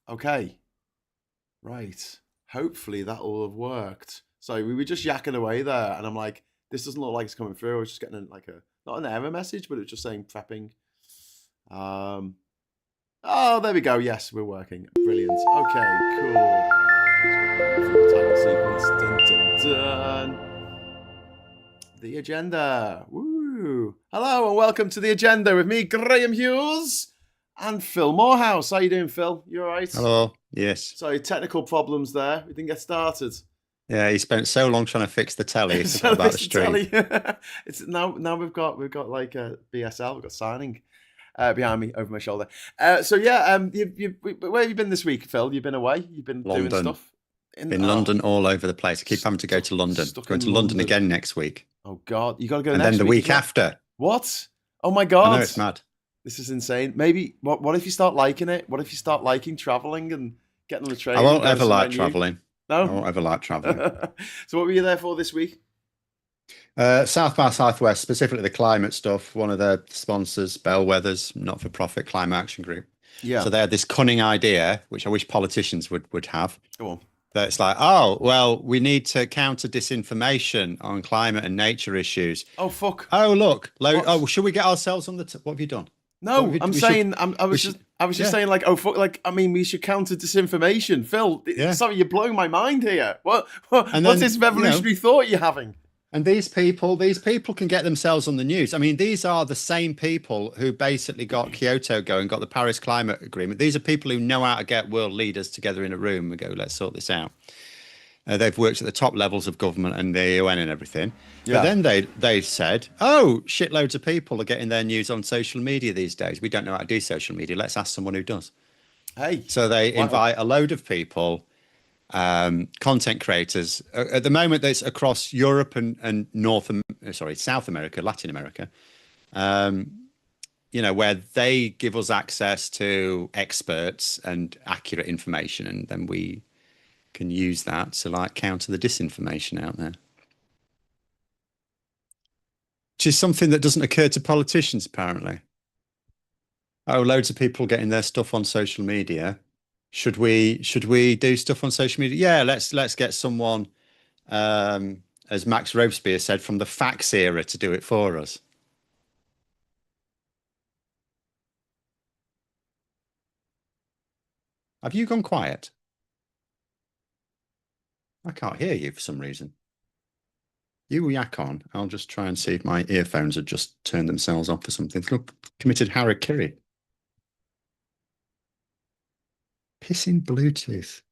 Okay. Right. Hopefully that will have worked. So we were just yakking away there, and I'm like, this doesn't look like it's coming through. I was just getting like a not an error message, but it was just saying prepping. Um. Oh, there we go. Yes, we're working. Brilliant. Okay. Cool. Title sequence. Dun, dun, dun. The agenda. Woo! Hello and welcome to the agenda with me, Graham Hughes, and Phil Moorhouse. How you doing, Phil? You all right? Hello. Yes. So technical problems there. We didn't get started. Yeah, he spent so long trying to fix the telly, he So forgot about the this stream. it's now we've got like a BSL. We've got signing behind me over my shoulder. So yeah, where have you been this week, Phil? You've been away. You've been doing London. stuff in Been London all over the place. I keep having to go to London. stuck Going in to London London. again next week. Oh God, you got to go And next then the week as week well. after. What? Oh my I God. know, it's mad. This is insane. Maybe what if you start liking it? What if you start liking traveling and getting on the train? I and won't going ever like somewhere new? travelling. I No. won't ever like travelling. So what were you there for this week? South by Southwest, specifically the climate stuff. One of the sponsors, Bellwether's not-for-profit climate action group. Yeah. So they had this cunning idea, which I wish politicians would have. Go on. That it's like, oh, well, we need to counter disinformation on climate and nature issues. Oh fuck. Oh, look. What? Oh, should we get ourselves on the... What have you done? No, I'm saying I was should- just yeah. saying like, oh fuck, like I mean we should counter disinformation. Phil, Yeah. sorry, you're blowing my mind here. And What's then, this revolutionary thought you're having? And these people can get themselves on the news. I mean, these are the same people who basically got Kyoto going, got the Paris Climate Agreement. These are people who know how to get world leaders together in a room and go, let's sort this out. They've worked at the top levels of government and the UN and everything. Yeah. But then they said, oh, shitloads of people are getting their news on social media these days. We don't know how to do social media. Let's ask someone who does. Hey. So they Wow. invite a load of people, content creators. At the moment, that's across Europe and South America, Latin America, where they give us access to experts and accurate information, and then we can use that to like counter the disinformation out there. Which is something that doesn't occur to politicians, apparently. Oh, loads of people getting their stuff on social media. Should we do stuff on social media? Yeah, let's get someone, as Max Robespierre said, from the fax era to do it for us. Have you gone quiet? I can't hear you for some reason. You yak on. I'll just try and see if my earphones have just turned themselves off or something. Look, committed harakiri. Pissing Bluetooth.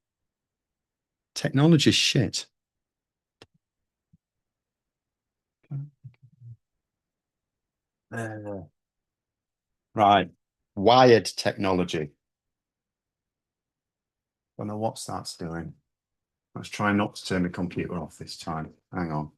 Technology shit. Right. Wired technology. Don't know what that's doing. Let's try not to turn the computer off this time. Hang on.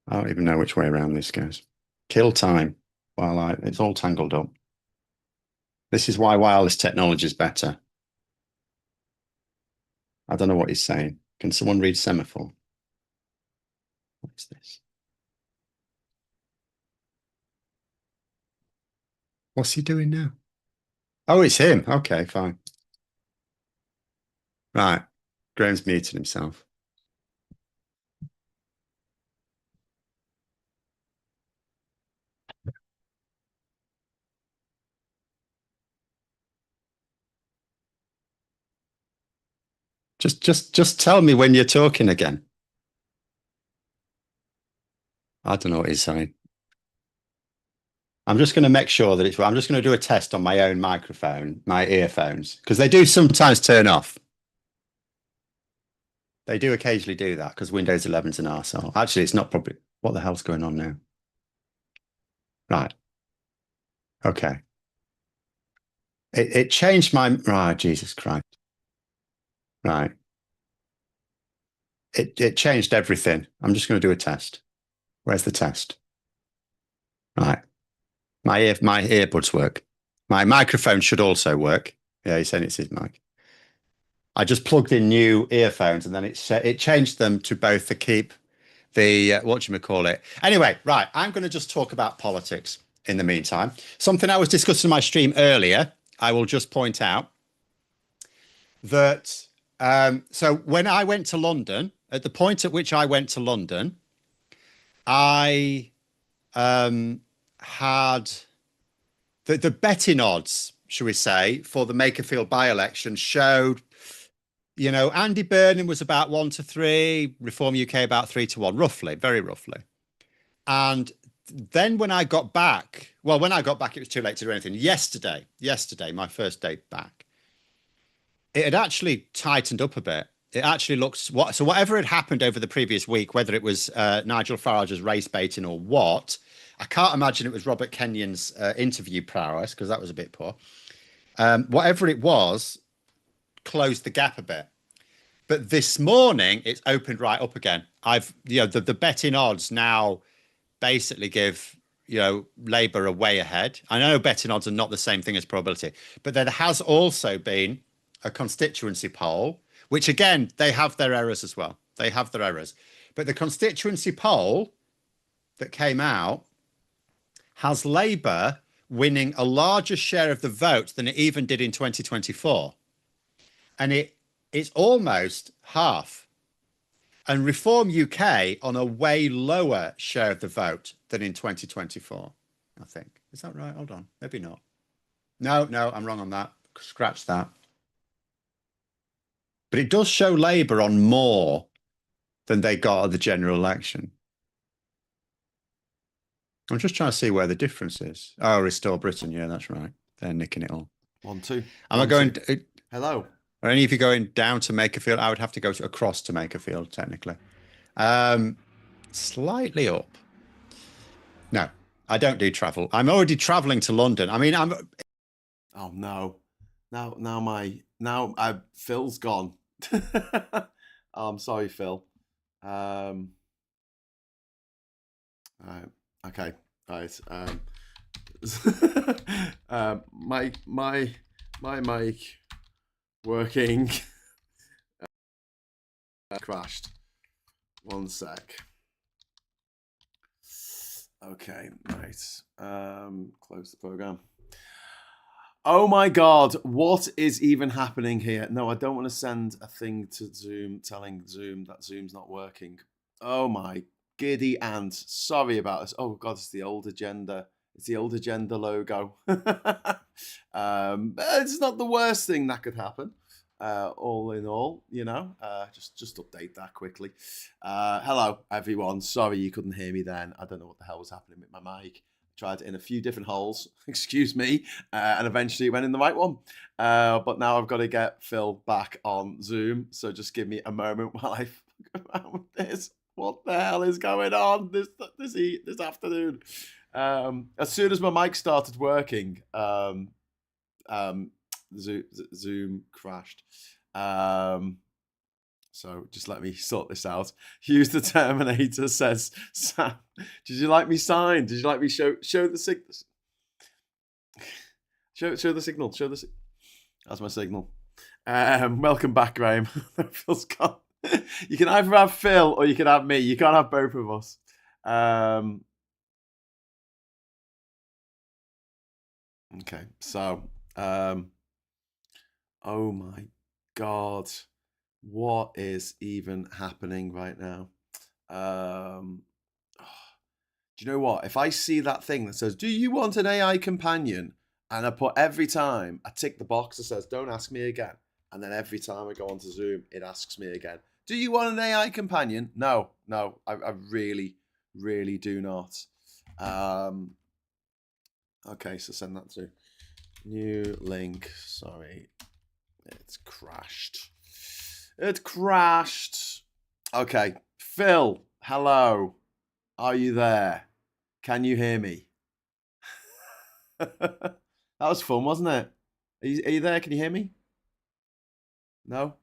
I don't even know which way around this goes. Kill time while it's all tangled up. This is why wireless technology is better. I don't know what he's saying. Can someone read semaphore? What is this? What's he doing now? Oh, it's him. Okay, fine. Right. Graham's muted himself. Just tell me when you're talking again. I don't know what he's saying. I'm just going to make sure that I'm just going to do a test on my own microphone, my earphones, because they do sometimes turn off. They do occasionally do that because Windows 11's an arsehole. Actually, it's not probably. What the hell's going on now? Right. Okay. It changed my. Right, Jesus Christ. Right. It changed everything. I'm just going to do a test. Where's the test? Right. My earbuds work. My microphone should also work. Yeah, he's saying it's his mic. I just plugged in new earphones and then it changed them to both the keep the whatchamacallit. Anyway, right, I'm going to just talk about politics in the meantime. Something I was discussing in my stream earlier, I will just point out that so when I went to London, at the point at which I went to London, I had the betting odds, shall we say, for the Makerfield by-election showed, Andy Burnham was about 1-3, Reform UK about 3-1, roughly, very roughly. And then when I got back, it was too late to do anything. Yesterday, my first day back, it had actually tightened up a bit. It actually looks so whatever had happened over the previous week, whether it was Nigel Farage's race baiting or what, I can't imagine it was Robert Kenyon's interview prowess, because that was a bit poor. Whatever it was, closed the gap a bit. But this morning, it's opened right up again. The betting odds now basically give Labour a way ahead. I know betting odds are not the same thing as probability, but there has also been a constituency poll, which again, they have their errors as well. They have their errors. But the constituency poll that came out has Labour winning a larger share of the vote than it even did in 2024. And it's almost half. And Reform UK on a way lower share of the vote than in 2024, I think. Is that right? Hold on. Maybe not. No, I'm wrong on that. Scratch that. But it does show Labour on more than they got at the general election. I'm just trying to see where the difference is. Oh, Restore Britain. Yeah, that's right. They're nicking it all. 1-2. Am I going? Hello. Are any of you going down to Makerfield? I would have to go across to Makerfield, technically. Slightly up. No, I don't do travel. I'm already traveling to London. I mean, Oh no. Now Phil's gone. Oh, I'm sorry, Phil. Right. Okay. Right. My mic working crashed. One sec. Okay, right. Close the program. Oh my God, what is even happening here? No, I don't want to send a thing to Zoom telling Zoom that Zoom's not working. Oh my giddy aunt. Sorry about this. Oh God, it's the old agenda. It's the old agenda logo. But it's not the worst thing that could happen. All in all, just update that quickly. Hello, everyone. Sorry you couldn't hear me then. I don't know what the hell was happening with my mic. Tried it in a few different holes, excuse me, and eventually it went in the right one. But now I've got to get Phil back on Zoom. So just give me a moment while I figure out this. What the hell is going on this afternoon? As soon as my mic started working, Zoom crashed. So just let me sort this out. Hughes the Terminator says, Sam, did you like me sign? Did you like me show the signal? Show the signal. That's my signal. Welcome back, Graham. Phil's gone. You can either have Phil or you can have me. You can't have both of us. Okay, so oh my God, what is even happening right now? Do you know what? If I see that thing that says, do you want an AI companion? And I put every time I tick the box that says, don't ask me again. And then every time I go onto Zoom, it asks me again, do you want an AI companion? No, I really, really do not. Okay, so send that to new link. Sorry, it's crashed. It crashed. Okay, Phil, hello. Are you there? Can you hear me? That was fun, wasn't it? Are you there? Can you hear me? No?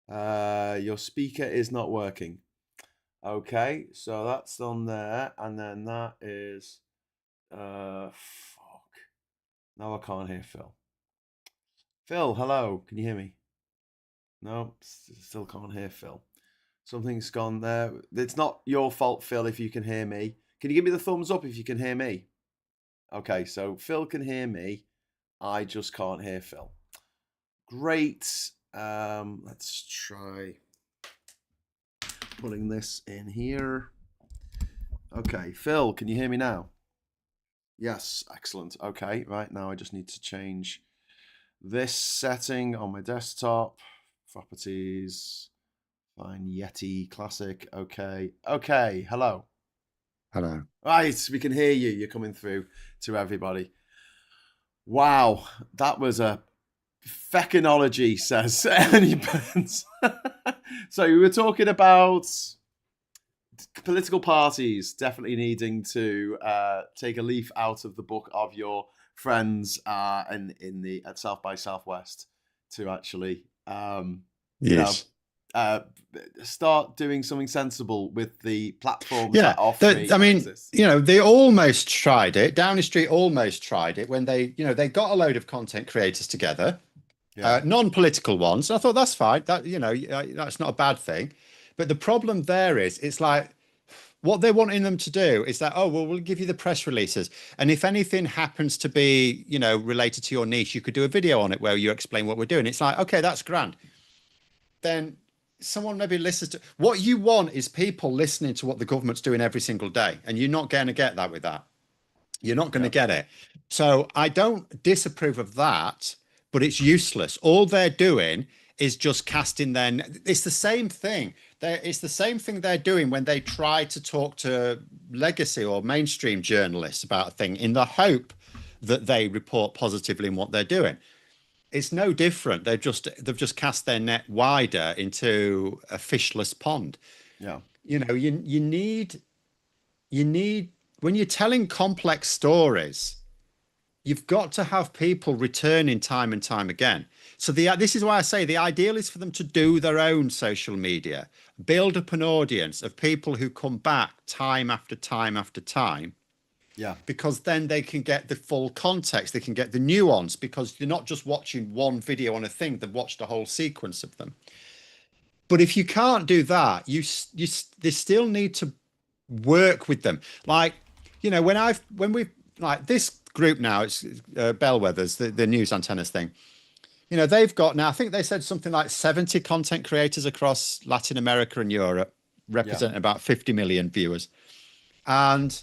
Your speaker is not working. Okay, so that's on there, and then that is fuck. Now I can't hear Phil. Phil, hello. Can you hear me? No, still can't hear Phil. Something's gone there. It's not your fault, Phil, if you can hear me. Can you give me the thumbs up if you can hear me? Okay, so Phil can hear me. I just can't hear Phil. Great. Let's try putting this in here. Okay, Phil, can you hear me now? Yes, excellent. Okay, right now I just need to change this setting on my desktop. Properties. Fine, Yeti, classic. Okay. Okay, hello. Hello. Right, we can hear you. You're coming through to everybody. Wow, that was a feckinology, says Ernie Burns. So we were talking about political parties definitely needing to take a leaf out of the book of your friends in the at South by Southwest to actually Yes. Start doing something sensible with the platforms Yeah. that are free. I mean, exist. they almost tried it. Downing Street almost tried it when they got a load of content creators together, non-political ones. I thought that's fine. That that's not a bad thing. But the problem there is, it's like what they're wanting them to do is that, oh, well, we'll give you the press releases. And if anything happens to be, related to your niche, you could do a video on it where you explain what we're doing. It's like, okay, that's grand. Then someone maybe listens to what you want is people listening to what the government's doing every single day. And you're not going to get that with that. You're not going to get it. So I don't disapprove of that, but it's useless. All they're doing is just casting it's the same thing. It's the same thing they're doing when they try to talk to legacy or mainstream journalists about a thing in the hope that they report positively in what they're doing. It's no different. They've just cast their net wider into a fishless pond. Yeah. You need when you're telling complex stories, you've got to have people returning time and time again. So this is why I say the ideal is for them to do their own social media, build up an audience of people who come back time after time after time. Yeah. Because then they can get the full context, they can get the nuance, because they're not just watching one video on a thing, they've watched a whole sequence of them. But if you can't do that, they still need to work with them. Like, when we like this group now, it's Bellwethers, the news antennas thing. They've got now, I think they said something like 70 content creators across Latin America and Europe, representing about 50 million viewers. And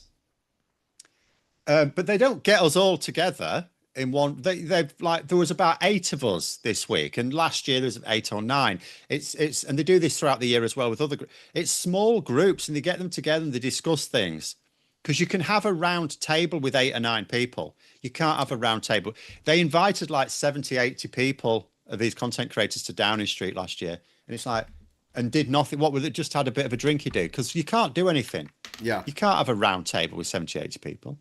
but they don't get us all together in one. They've like, there was about 8 of us this week, and last year there was 8 or 9. It's and they do this throughout the year as well with other. It's small groups, and they get them together and they discuss things. Because you can have a round table with 8 or 9 people. You can't have a round table. They invited like 70, 80 people of these content creators to Downing Street last year, and it's like, and did nothing. What was it? Just had a bit of a drinky do, because you can't do anything. Yeah, you can't have a round table with 70, 80 people.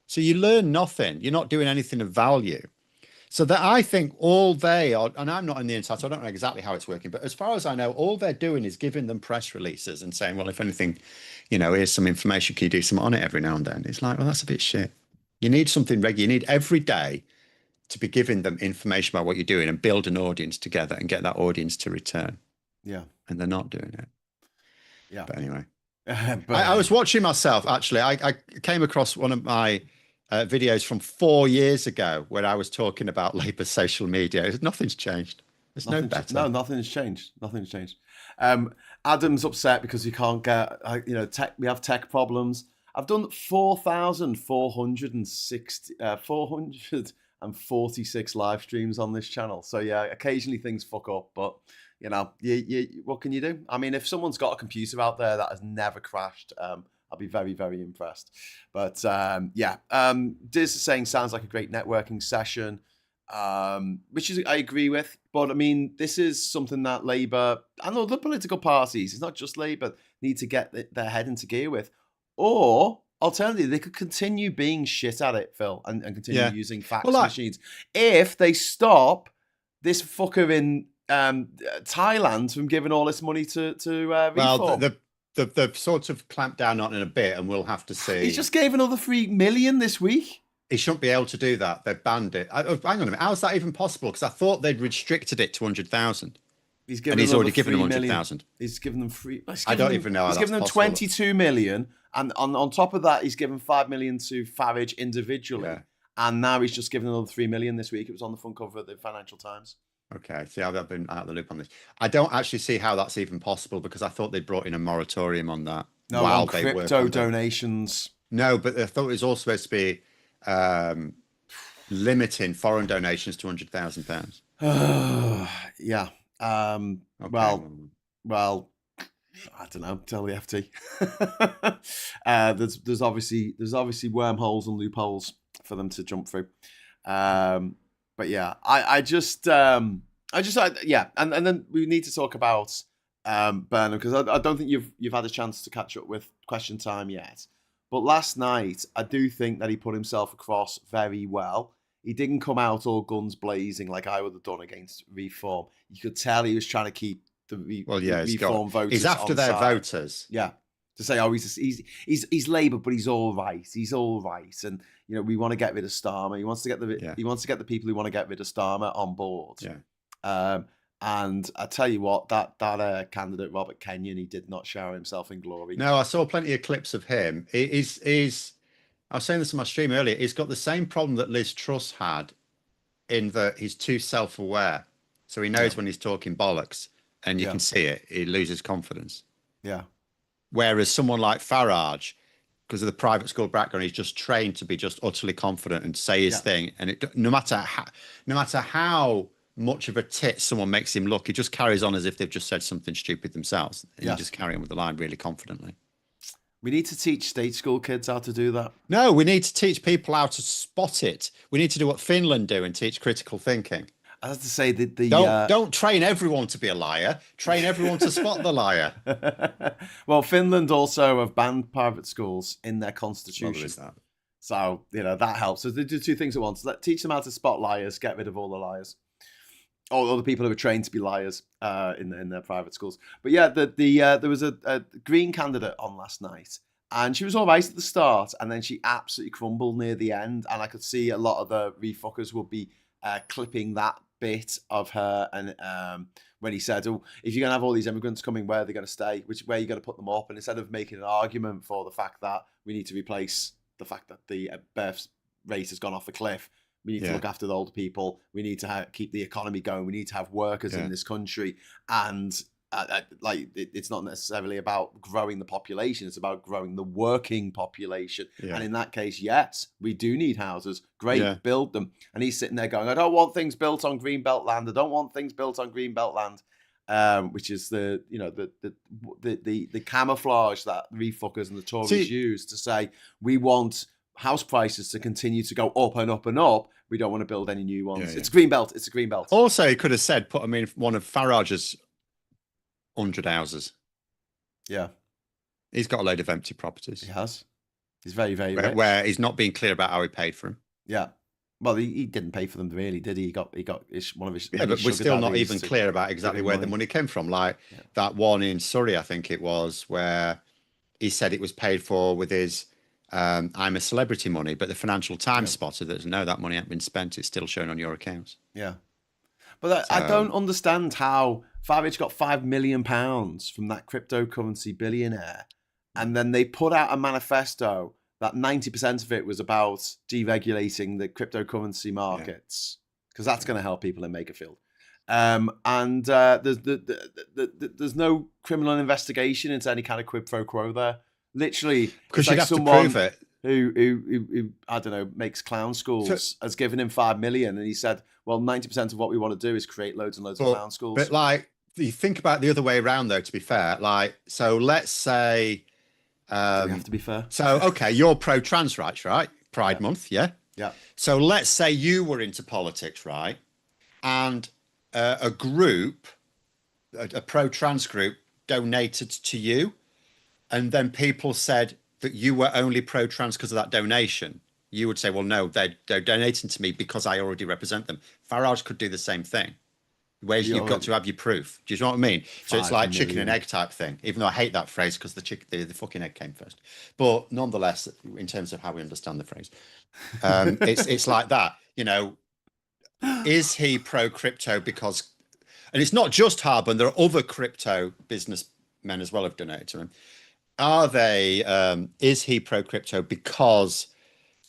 So you learn nothing. You're not doing anything of value. So that I think all they are, and I'm not in the inside, so I don't know exactly how it's working, but as far as I know, all they're doing is giving them press releases and saying, well, if anything, here's some information, can you do something on it every now and then? It's like, well, that's a bit shit. You need something regular. You need every day to be giving them information about what you're doing and build an audience together and get that audience to return. Yeah. And they're not doing it. Yeah. But anyway, I was watching myself, actually. I came across one of my videos from 4 years ago where I was talking about Labour's social media. Nothing's changed. It's no better. No, nothing's changed. Nothing's changed. Adam's upset because you can't get, tech. We have tech problems. I've done 446 live streams on this channel. So yeah, occasionally things fuck up, but what can you do? I mean, if someone's got a computer out there that has never crashed, I'll be very, very impressed. But Diz is saying sounds like a great networking session, which is I agree with. But I mean, this is something that Labour and other political parties, it's not just Labour, need to get their head into gear with. Or alternatively, they could continue being shit at it, Phil, and continue using fax machines. If they stop this fucker in Thailand from giving all this money to Reform. Well, they've sort of clamped down on it in a bit, and we'll have to see. He just gave another 3 million this week. He shouldn't be able to do that. They've banned it. Hang on a minute. How is that even possible? Because I thought they'd restricted it to 100,000. He's given And he's them already another given them 3 million. 100,000. He's given them three. I don't even know how He's that's given them possible. 22 million, and on top of that, he's given 5 million to Farage individually, Yeah. and now he's just given another 3 million this week. It was on the front cover of the Financial Times. Okay, see, I've been out of the loop on this. I don't actually see how that's even possible because I thought they brought in a moratorium on that No, while on they work crypto on donations. No, but I thought it was also supposed to be limiting foreign donations to £100,000. Yeah. Okay. Well, I don't know. Tell the FT. There's obviously wormholes and loopholes for them to jump through. But yeah, yeah, and then we need to talk about Burnham because I don't think you've had a chance to catch up with Question Time yet. But last night, I do think that he put himself across very well. He didn't come out all guns blazing like I would have done against Reform. You could tell he was trying to keep the Reform voters. He's after their voters. Yeah, to say, oh, he's Labour, but he's all right. He's all right, and we want to get rid of Starmer. He wants to get the people who want to get rid of Starmer on board. Yeah. And I tell you what, that candidate Robert Kenyon, he did not shower himself in glory. No, I saw plenty of clips of him. He's I was saying this on my stream earlier. He's got the same problem that Liz Truss had, in that he's too self-aware. So he knows when he's talking bollocks, and you can see it. He loses confidence. Yeah. Whereas someone like Farage, because of the private school background, he's just trained to be just utterly confident and say his thing. And no matter how much of a tit someone makes him look, he just carries on as if they've just said something stupid themselves. And you just carry on with the line really confidently. We need to teach state school kids how to do that. No, we need to teach people how to spot it. We need to do what Finland do and teach critical thinking. I have to say that don't train everyone to be a liar. Train everyone to spot the liar. Well, Finland also have banned private schools in their constitution. Well, there is that. So that helps. So they do two things at once. Teach them how to spot liars, get rid of all the liars, all the people who are trained to be liars in their private schools. But yeah, there was a Green candidate on last night, and she was all right at the start, and then she absolutely crumbled near the end. And I could see a lot of the refuckers would be clipping that bit of her, and when he said, "Oh, if you're gonna have all these immigrants coming, where are they gonna stay? Where are you gonna put them up?" And instead of making an argument for the fact that we need to replace the fact that the birth rate has gone off a cliff, we need to look after the older people. We need to keep the economy going. We need to have workers in this country. And it's not necessarily about growing the population. It's about growing the working population. Yeah. And in that case, yes, we do need houses. Great, build them. And he's sitting there going, I don't want things built on Greenbelt land. I don't want things built on Greenbelt land. Which is the camouflage that refuckers and the Tories use to say we want house prices to continue to go up and up and up. We don't want to build any new ones. It's a green belt. It's a green belt. Also, he could have said, put them in one of Farage's 100 houses. Yeah. He's got a load of empty properties. He has. He's very, very rich. Where he's not being clear about how he paid for them. Yeah. Well, he didn't pay for them, really, did he? He got one of his. Yeah, but we're still not even clear about exactly where the money came from. Like that one in Surrey, I think it was, where he said it was paid for with his I'm a celebrity money, but the Financial Times spotted that no, that money hasn't been spent. It's still shown on your accounts. Yeah. But I don't understand how Farage got £5 million from that cryptocurrency billionaire. And then they put out a manifesto that 90% of it was about deregulating the cryptocurrency markets, because that's going to help people in Makerfield. And there's no criminal investigation into any kind of quid pro quo there. Literally, because you'd have to prove it. Who I don't know, makes clown schools, has given him $5 million, and he said, well, 90% of what we want to do is create loads and loads of clown schools. But like, you think about the other way around, though, to be fair. Like, so let's say do we have to be fair? So okay, you're pro trans rights, right? Pride Month, yeah. So let's say you were into politics, right? And a group, a pro trans group, donated to you. And then people said that you were only pro-trans because of that donation. You would say, well, no, they're donating to me because I already represent them. Farage could do the same thing. Where you've got to have your proof. Do you know what I mean? So it's like chicken and egg type thing, even though I hate that phrase because the fucking egg came first. But nonetheless, in terms of how we understand the phrase, it's like that. You know, is he pro-crypto because... and it's not just Harburn, there are other crypto businessmen as well who've donated to him. Are they, is he pro crypto because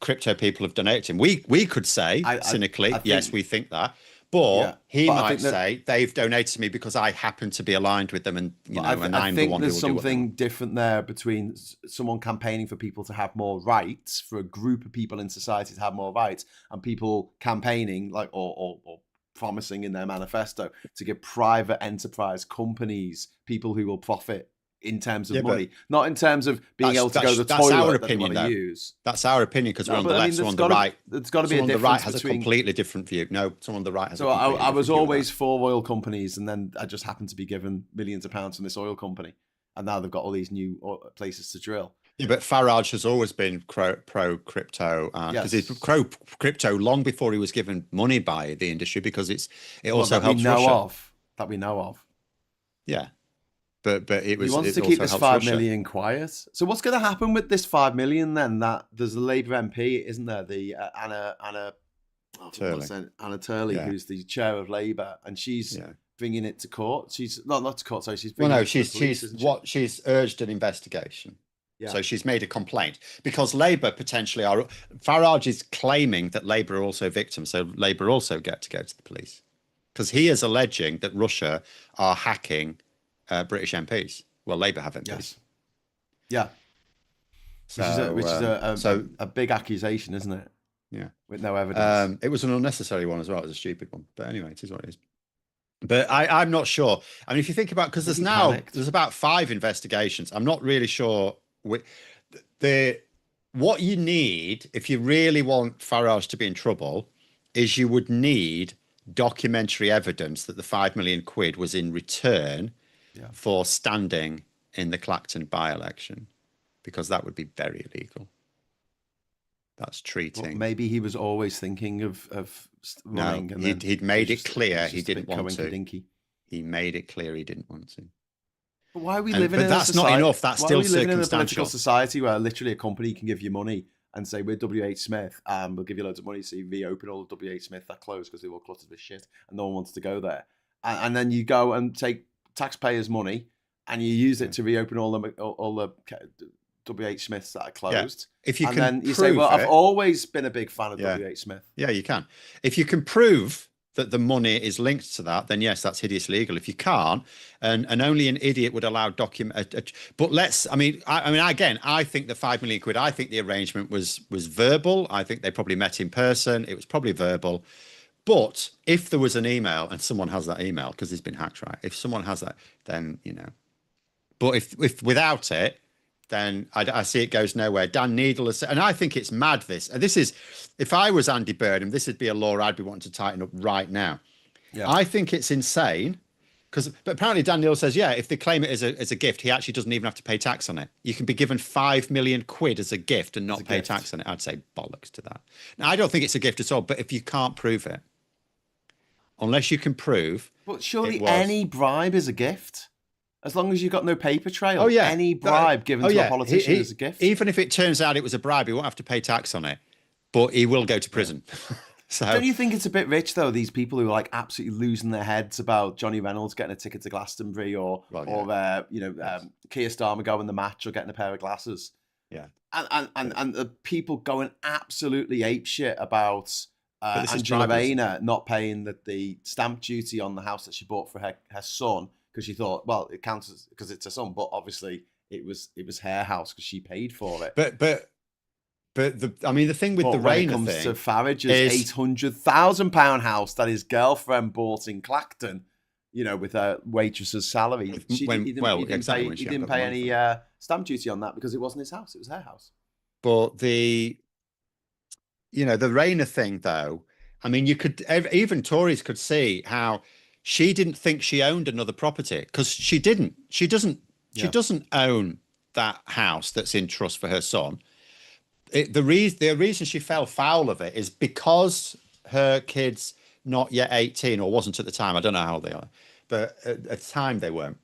crypto people have donated to him? We could say cynically, yes, we think that. But he might say they've donated to me because I happen to be aligned with them, and and I'm the one who will do what they want. There's something different there between someone campaigning for people to have more rights, for a group of people in society to have more rights, and people campaigning or promising in their manifesto to give private enterprise companies people who will profit in terms of money, not in terms of being able to go to the toilet. That's our opinion, that use. That's our opinion, because we're on the left, someone on the right. There's got to be a difference. Someone on the right has a completely different view. No, someone on the right has a completely different view. So I was always for oil companies, and then I just happened to be given millions of pounds from this oil company, and now they've got all these new places to drill. Yeah, but Farage has always been pro crypto, because he's pro crypto long before he was given money by the industry, because it also helps Russia. That we know of. Yeah. But it was. He wants to keep this 5 million quiet. So what's going to happen with this 5 million then? That there's a Labour MP, isn't there? The Anna Turley, who's the chair of Labour, and she's bringing it to court. She's not to court. Sorry, she's bringing. Well, no, she's urged an investigation. Yeah. So she's made a complaint because Labour potentially are. Farage is claiming that Labour are also victims, so Labour also get to go to the police, because he is alleging that Russia are hacking British MPs. Well, Labour have MPs. Yes. Yeah. Which is a big accusation, isn't it? Yeah. With no evidence. It was an unnecessary one as well. It was a stupid one. But anyway, it is what it is. But I'm not sure. I mean, if you think about, because there's about 5 investigations. I'm not really sure. What you need, if you really want Farage to be in trouble, is you would need documentary evidence that the 5 million quid was in return for standing in the Clacton by-election, because that would be very illegal. That's treating. Well, maybe he was always thinking of running. No, he'd made it clear he didn't want to. He made it clear he didn't want to. But why are we living in a society? But that's not enough. That's still circumstantial. In a political society where literally a company can give you money and say, we're WH Smith, and we'll give you loads of money, so you reopen all the WH Smith that closed because they were cluttered with shit and no one wants to go there. And then you go and take taxpayers' money and you use it to reopen all the WH Smiths that are closed. Yeah. If you and can then you say, well, I've always been a big fan of WH Smith. Yeah, you can. If you can prove that the money is linked to that, then yes, that's hideous legal. If you can't, and only an idiot would allow but I think the 5 million quid, I think the arrangement was verbal. I think they probably met in person. It was probably verbal. But if there was an email, and someone has that email because it's been hacked, right? If someone has that, then, but if without it, then I see it goes nowhere. Dan Needle has said, and I think it's mad, this. And this is, if I was Andy Burnham, this would be a law I'd be wanting to tighten up right now. Yeah. I think it's insane, but apparently Dan Needle says, if they claim it as a gift, he actually doesn't even have to pay tax on it. You can be given 5 million quid as a gift and not pay tax on it. I'd say bollocks to that. Now, I don't think it's a gift at all, but if you can't prove it, unless you can prove. But surely any bribe is a gift. As long as you've got no paper trail, any bribe given to a politician is a gift. Even if it turns out it was a bribe, he won't have to pay tax on it, but he will go to prison. So, don't you think it's a bit rich, though, these people who are like absolutely losing their heads about Johnny Reynolds getting a ticket to Glastonbury or Keir Starmer going the match or getting a pair of glasses? Yeah. And the people going absolutely apeshit about Angela Rayner not paying the stamp duty on the house that she bought for her son, because she thought, well, it counts because it's her son, but obviously it was her house because she paid for it. But the thing with the Rayner thing, when it comes to Farage's £800,000 house that his girlfriend bought in Clacton, with a waitress's salary, he didn't pay any stamp duty on that because it wasn't his house; it was her house. But the Rayner thing, though, I mean, even Tories could see how she didn't think she owned another property, because she didn't. She doesn't own that house that's in trust for her son. The reason she fell foul of it is because her kid's not yet 18, or wasn't at the time. I don't know how old they are, but at the time they weren't.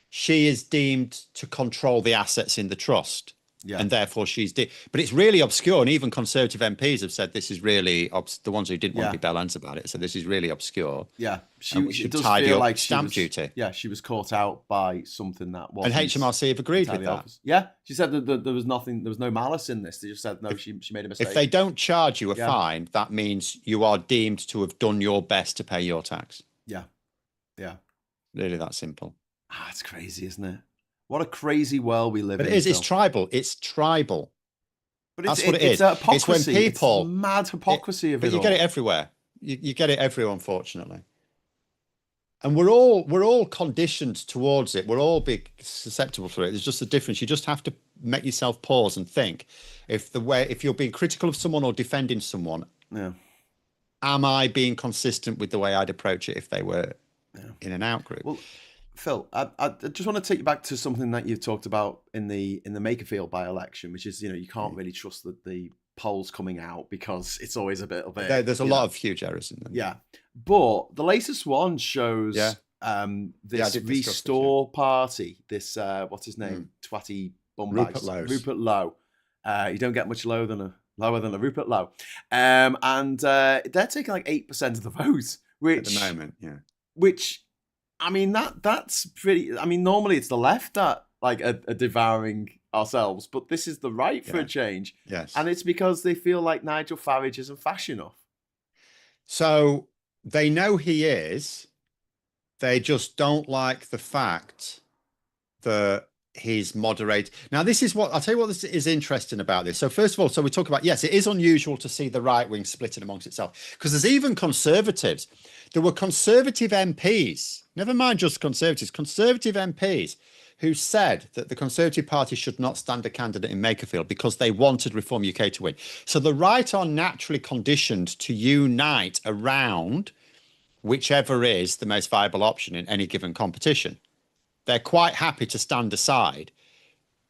She is deemed to control the assets in the trust. Yeah. And therefore but it's really obscure. And even Conservative MPs have said this is really, the ones who didn't want to be bell ends about it. So this is really obscure. Yeah. And we It should does tidy feel up like stamp duty. Yeah, she was caught out by something that wasn't. And HMRC have agreed with that. Obvious. Yeah. She said that there was no malice in this. They just said, no, she made a mistake. If they don't charge you a fine, that means you are deemed to have done your best to pay your tax. Yeah. Yeah. Really that simple. It's crazy, isn't it? What a crazy world we live in. But it's tribal. It's tribal. But that's what it is. Hypocrisy. It's when people... It's mad hypocrisy of it. But you get it everywhere. You get it everywhere, unfortunately. And we're all conditioned towards it. We're all big susceptible to it. There's just a difference. You just have to make yourself pause and think. If you're being critical of someone or defending someone, am I being consistent with the way I'd approach it if they were in an out-group? Well, Phil, I just want to take you back to something that you talked about in the Makerfield by-election, which is, you can't really trust the polls coming out because it's always a bit. There's a lot of huge errors in them. Yeah, but the latest one shows this Restore Party. This what's his name? Twatty bumbags. Rupert Lowe. You don't get much lower than a Rupert Lowe. And they're taking like 8% of the vote, which at the moment, which. I mean, that's pretty... I mean, normally it's the left that are devouring ourselves, but this is the right for a change. Yes. And it's because they feel like Nigel Farage isn't fast enough. So they know he is. They just don't like the fact that he's moderate. Now, this is I'll tell you what this is interesting about this. So first of all, we talk about, yes, it is unusual to see the right wing splitting amongst itself because there's even Conservatives. There were Conservative MPs, never mind just Conservative MPs who said that the Conservative Party should not stand a candidate in Makerfield because they wanted Reform UK to win. So the right are naturally conditioned to unite around whichever is the most viable option in any given competition. They're quite happy to stand aside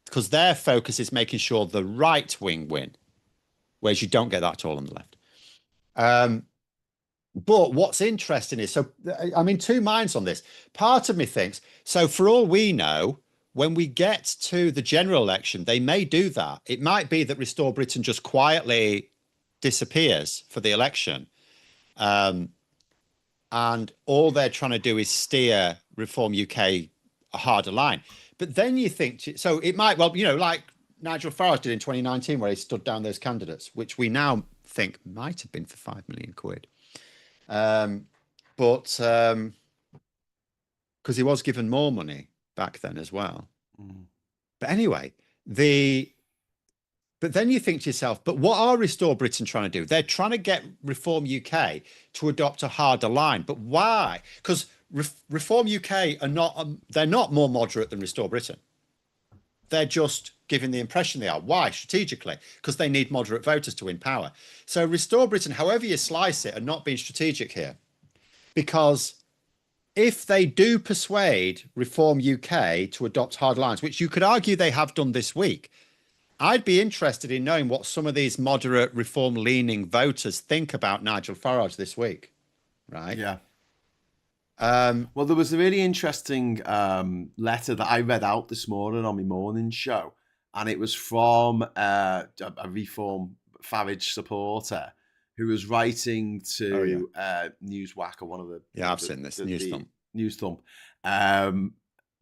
because their focus is making sure the right wing win, whereas you don't get that at all on the left. But what's interesting is, I'm in two minds on this. Part of me thinks, so for all we know, when we get to the general election, they may do that. It might be that Restore Britain just quietly disappears for the election. And all they're trying to do is steer Reform UK a harder line. But then you think, so it might, like Nigel Farage did in 2019, where he stood down those candidates, which we now think might have been for £5 million. But because he was given more money back then as well. But anyway, but then you think to yourself, but what are Restore Britain trying to do? They're trying to get Reform UK to adopt a harder line. But why? Because Reform UK they're not more moderate than Restore Britain. They're just giving the impression they are. Why? Strategically, because they need moderate voters to win power. So Restore Britain, however you slice it, are not being strategic here. Because if they do persuade Reform UK to adopt hard lines, which you could argue they have done this week, I'd be interested in knowing what some of these moderate reform-leaning voters think about Nigel Farage this week. Right? Yeah. Well, there was a really interesting letter that I read out this morning on my morning show, and it was from a Reform Farage supporter who was writing to Newswhack, or one of the... Yeah, I've seen this, Newsthump. Newsthump.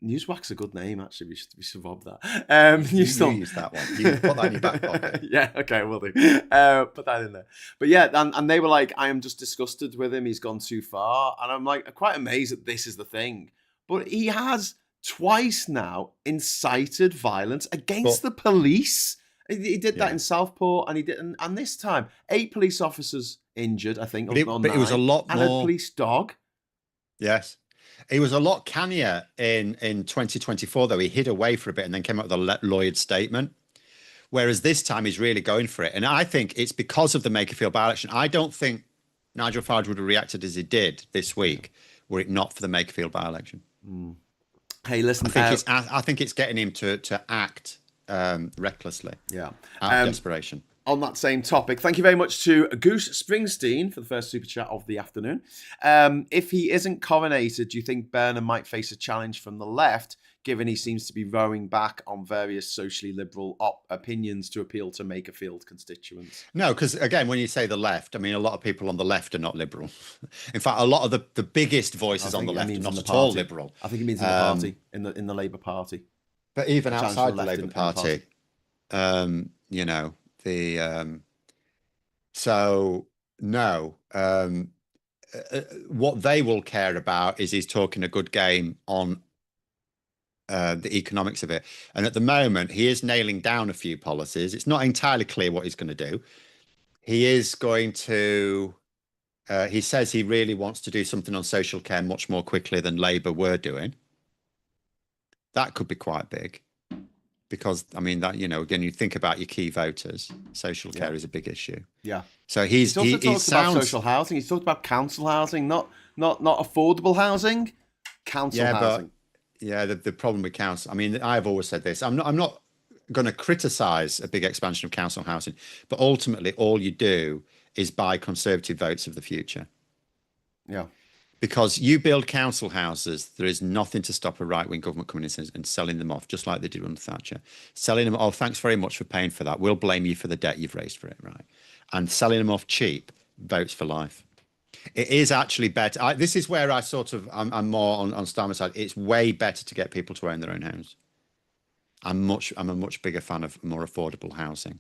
Newswhack's a good name, actually. We should rob that. Newsthump. You use that one. You put that in your back pocket. Yeah, okay, will do. Put that in there. But yeah, and they were like, I am just disgusted with him. He's gone too far. And I'm like, quite amazed that this is the thing. But he has twice now incited violence against the police. He did that in Southport, and he didn't. And this time, 8 police officers injured, I think. But it was a lot more. And a police dog. Yes. He was a lot cannier in 2024, though. He hid away for a bit and then came up with a lawyered statement. Whereas this time he's really going for it. And I think it's because of the Makerfield by-election. I don't think Nigel Farage would have reacted as he did this week were it not for the Makerfield by-election. Hey, listen. I think it's getting him to act recklessly. Yeah. Out of desperation. On that same topic, thank you very much to Goose Springsteen for the first super chat of the afternoon. If he isn't coronated, do you think Burnham might face a challenge from the left, given he seems to be rowing back on various socially liberal opinions to appeal to Makerfield constituents. No, because again, when you say the left, I mean, a lot of people on the left are not liberal. In fact, a lot of the biggest voices on the left are not at all liberal. I think it means in the party, in the Labour Party. But even outside the Labour Party, you know, so no, what they will care about is he's talking a good game on the economics of it. And at the moment, he is nailing down a few policies. It's not entirely clear what he's going to do. He is going to, he says he really wants to do something on social care much more quickly than Labour were doing. That could be quite big. Because, I mean, that, you know, again, you think about your key voters, social care is a big issue. Yeah. So he talked about social housing. He's talked about council housing, not affordable housing, council housing. But, the problem with council, I mean, I've always said this. I'm not going to criticise a big expansion of council housing, but ultimately all you do is buy Conservative votes of the future. Yeah. Because you build council houses, there is nothing to stop a right-wing government coming in and selling them off, just like they did under Thatcher. Selling them, oh, thanks very much for paying for that. We'll blame you for the debt you've raised for it, right? And selling them off cheap, votes for life. It is actually better. This is where I'm more on Starmer's side. It's way better to get people to own their own homes. I'm a much bigger fan of more affordable housing.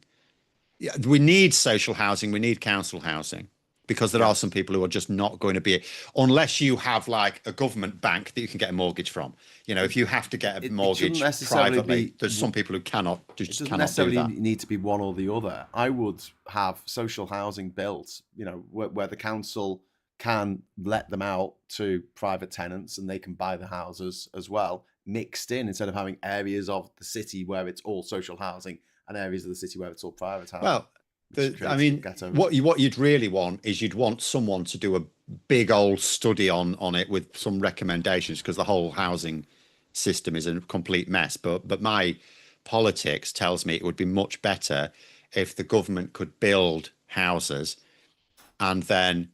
Yeah, we need social housing. We need council housing. Because there are some people who are just not going to be, unless you have like a government bank that you can get a mortgage from. You know, if you have to get a mortgage privately, there's some people who cannot do that. It doesn't necessarily need to be one or the other. I would have social housing built, you know, where the council can let them out to private tenants and they can buy the houses as well, mixed in, instead of having areas of the city where it's all social housing and areas of the city where it's all private housing. Well, I mean, what you'd really want is you'd want someone to do a big old study on it with some recommendations, because the whole housing system is a complete mess. But my politics tells me it would be much better if the government could build houses and then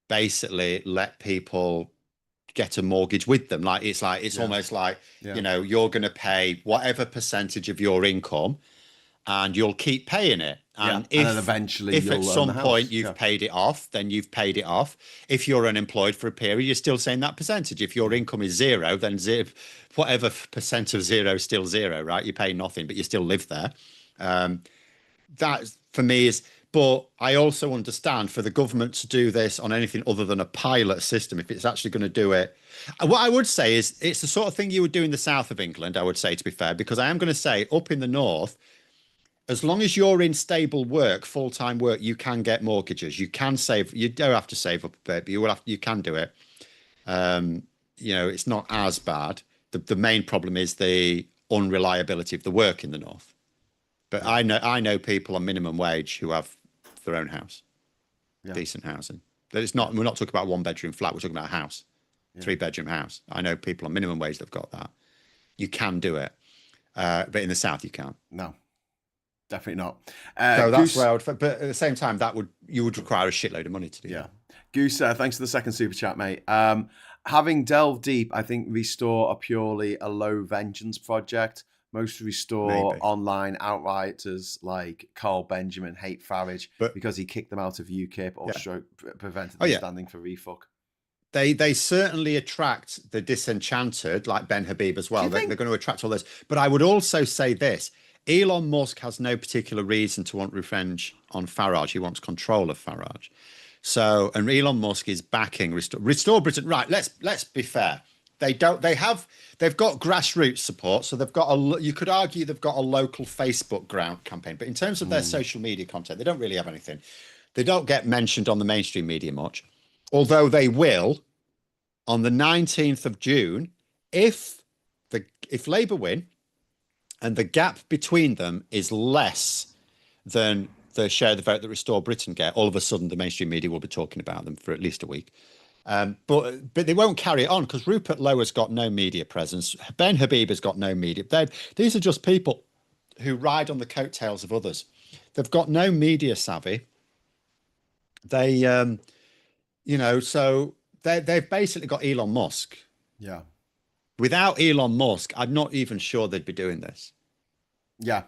basically let people get a mortgage with them. It's almost like, you know, you're going to pay whatever percentage of your income and you'll keep paying it. And and then eventually, if at some point you've paid it off, then you've paid it off. If you're unemployed for a period, you're still saying that percentage. If your income is zero, then whatever percent of zero is still zero, right? You pay nothing, but you still live there. That for me is. But I also understand for the government to do this on anything other than a pilot system, if it's actually going to do it. What I would say is it's the sort of thing you would do in the south of England, I would say, to be fair, because I am going to say up in the north, as long as you're in stable work, full-time work, you can get mortgages. You can save. You don't have to save up a bit, but you can do it. You know, it's not as bad. The main problem is the unreliability of the work in the north. But I know people on minimum wage who have their own house, decent housing. It's not. We're not talking about a one-bedroom flat. We're talking about a house, 3-bedroom house. I know people on minimum wage that've got that. You can do it, but in the south you can't. No. Definitely not. So that's where I would. But at the same time, you would require a shitload of money to do. Yeah, Goose. Thanks for the second super chat, mate. Having delved deep, I think Restore are purely a low vengeance project. Most Restore online outwriters like Carl Benjamin hate Farage because he kicked them out of UKIP or prevented them standing for refuck. They certainly attract the disenchanted, like Ben Habib as well. They're going to attract all this. But I would also say this. Elon Musk has no particular reason to want revenge on Farage. He wants control of Farage. So, and Elon Musk is backing Restore Britain. Right. Let's be fair. They've got grassroots support. So you could argue they've got a local Facebook ground campaign, but in terms of their social media content, they don't really have anything. They don't get mentioned on the mainstream media much, although they will on the 19th of June, if Labour win, and the gap between them is less than the share of the vote that Restore Britain get, all of a sudden the mainstream media will be talking about them for at least a week. But they won't carry it on because Rupert Lower's got no media presence. Ben Habib has got no media. These are just people who ride on the coattails of others. They've got no media savvy. They, so they've basically got Elon Musk. Yeah. Without Elon Musk, I'm not even sure they'd be doing this. Yeah.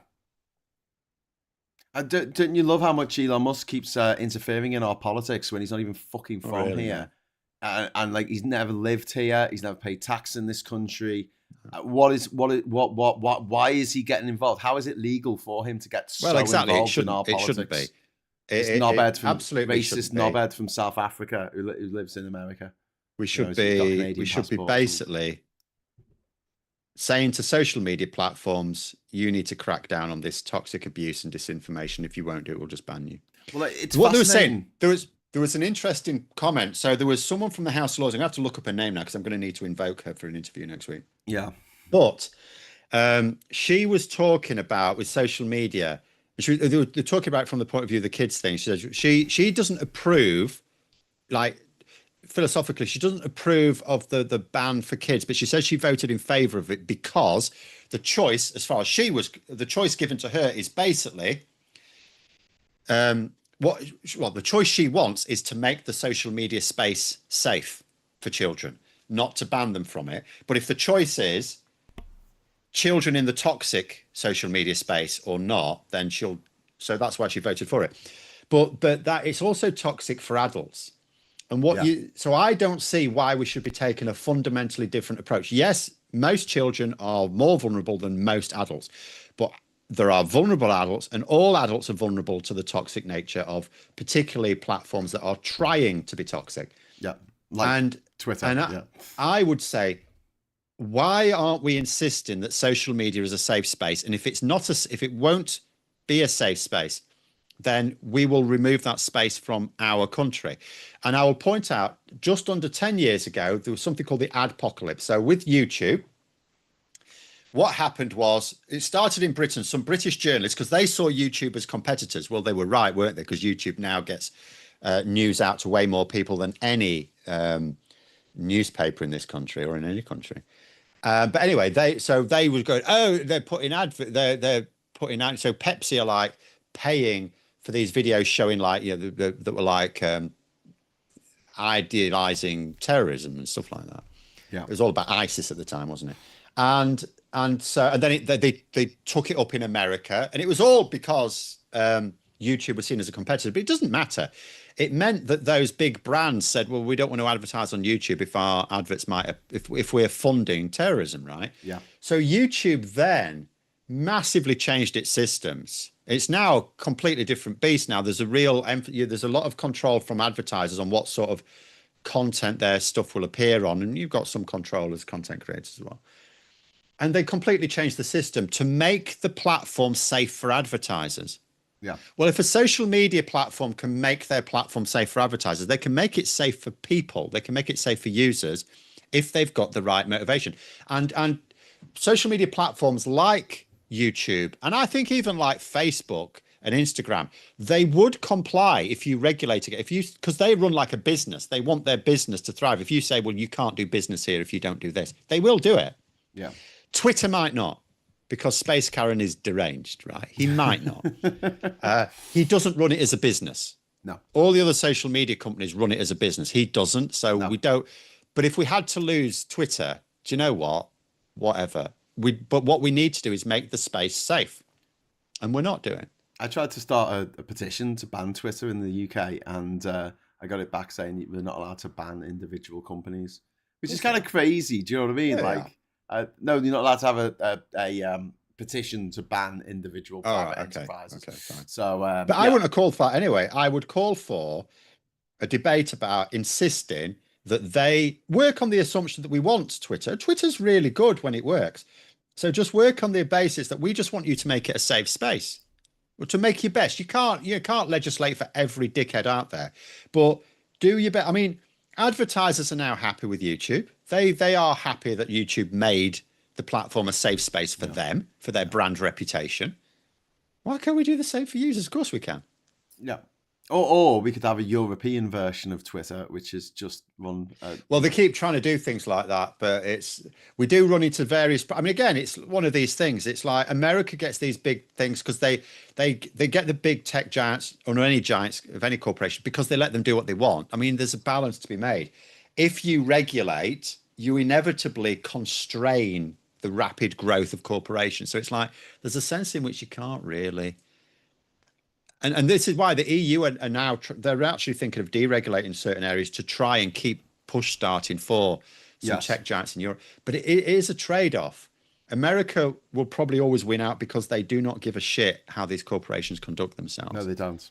Don't you love how much Elon Musk keeps interfering in our politics when he's not even fucking Oh, from really? here, and like he's never lived here, he's never paid tax in this country. Why is he getting involved? How is it legal for him to get Well, so exactly. involved in our It shouldn't be. politics? This It knobhead from absolutely racist shouldn't be. knobhead from South Africa who lives in America. We You know, should he's got a be. Canadian We should be passport or something. basically saying to social media platforms, you need to crack down on this toxic abuse and disinformation. If you won't do it, we'll just ban you. Well, it's What they were fascinating. saying, there was an interesting comment. So there was someone from the House of Lords. I'm going to have to look up her name now because I'm going to need to invoke her for an interview next week. Yeah. But she was talking about with social media. They were talking about it from the point of view of the kids thing. She says she doesn't approve, like philosophically, she doesn't approve of the ban for kids, but she says she voted in favour of it because the choice, as far as the choice given to her is basically the choice she wants is to make the social media space safe for children, not to ban them from it. But if the choice is children in the toxic social media space or not, then so that's why she voted for it. But that it's also toxic for adults. And so I don't see why we should be taking a fundamentally different approach. Yes, most children are more vulnerable than most adults, but there are vulnerable adults, and all adults are vulnerable to the toxic nature of particularly platforms that are trying to be toxic. Yeah. Like Twitter. And I would say, why aren't we insisting that social media is a safe space? And if it won't be a safe space, then we will remove that space from our country. And I will point out, just under 10 years ago, there was something called the adpocalypse. So with YouTube, what happened was it started in Britain. Some British journalists, because they saw YouTube as competitors. Well, they were right, weren't they? Because YouTube now gets news out to way more people than any newspaper in this country or in any country. But anyway, they were going, oh, they're putting putting out. So Pepsi are like paying for these videos showing like, you know, that were like idealizing terrorism and stuff like that. Yeah, it was all about ISIS at the time, wasn't it? And then they took it up in America, and it was all because YouTube was seen as a competitor. But it doesn't matter. It meant that those big brands said, well, we don't want to advertise on YouTube if our adverts if we're funding terrorism, right? Yeah. So YouTube then massively changed its systems. It's now a completely different beast now. There's a lot of control from advertisers on what sort of content their stuff will appear on, and you've got some control as content creators as well. And they completely changed the system to make the platform safe for advertisers. Yeah. Well, if a social media platform can make their platform safe for advertisers, they can make it safe for people. They can make it safe for users if they've got the right motivation. And social media platforms like YouTube, and I think even like Facebook and Instagram, they would comply if you regulated it. Because they run like a business. They want their business to thrive. If you say, well, you can't do business here if you don't do this, they will do it. Yeah. Twitter might not, because Space Karen is deranged, right? He might not. He doesn't run it as a business. No. All the other social media companies run it as a business. He doesn't. So we don't. But if we had to lose Twitter, do you know what? Whatever. But what we need to do is make the space safe. And we're not doing. I tried to start a petition to ban Twitter in the UK, and I got it back saying we're not allowed to ban individual companies, which is kind of crazy. Do you know what I mean? Yeah, no, you're not allowed to have a petition to ban individual private enterprises. Okay, fine. So, but I wouldn't call for that anyway. I would call for a debate about insisting that they work on the assumption that we want Twitter. Twitter's really good when it works. So just work on the basis that we just want you to make it a safe space. Well, to make your best. You can't legislate for every dickhead out there, but do your best. I mean, advertisers are now happy with YouTube. They are happy that YouTube made the platform a safe space for them, for their brand reputation. Why can't we do the same for users? Of course we can. Yeah. Or we could have a European version of Twitter, which is just run. Well, they keep trying to do things like that, but we do run into various. I mean, again, it's one of these things. It's like America gets these big things because they get the big tech giants, or any giants of any corporation, because they let them do what they want. I mean, there's a balance to be made. If you regulate you inevitably constrain the rapid growth of corporations. So it's like there's a sense in which you can't really. And this is why the EU are now they're actually thinking of deregulating certain areas to try and keep push starting for some Yes. tech giants in Europe. But it is a trade-off. America will probably always win out because they do not give a shit how these corporations conduct themselves. No, they don't.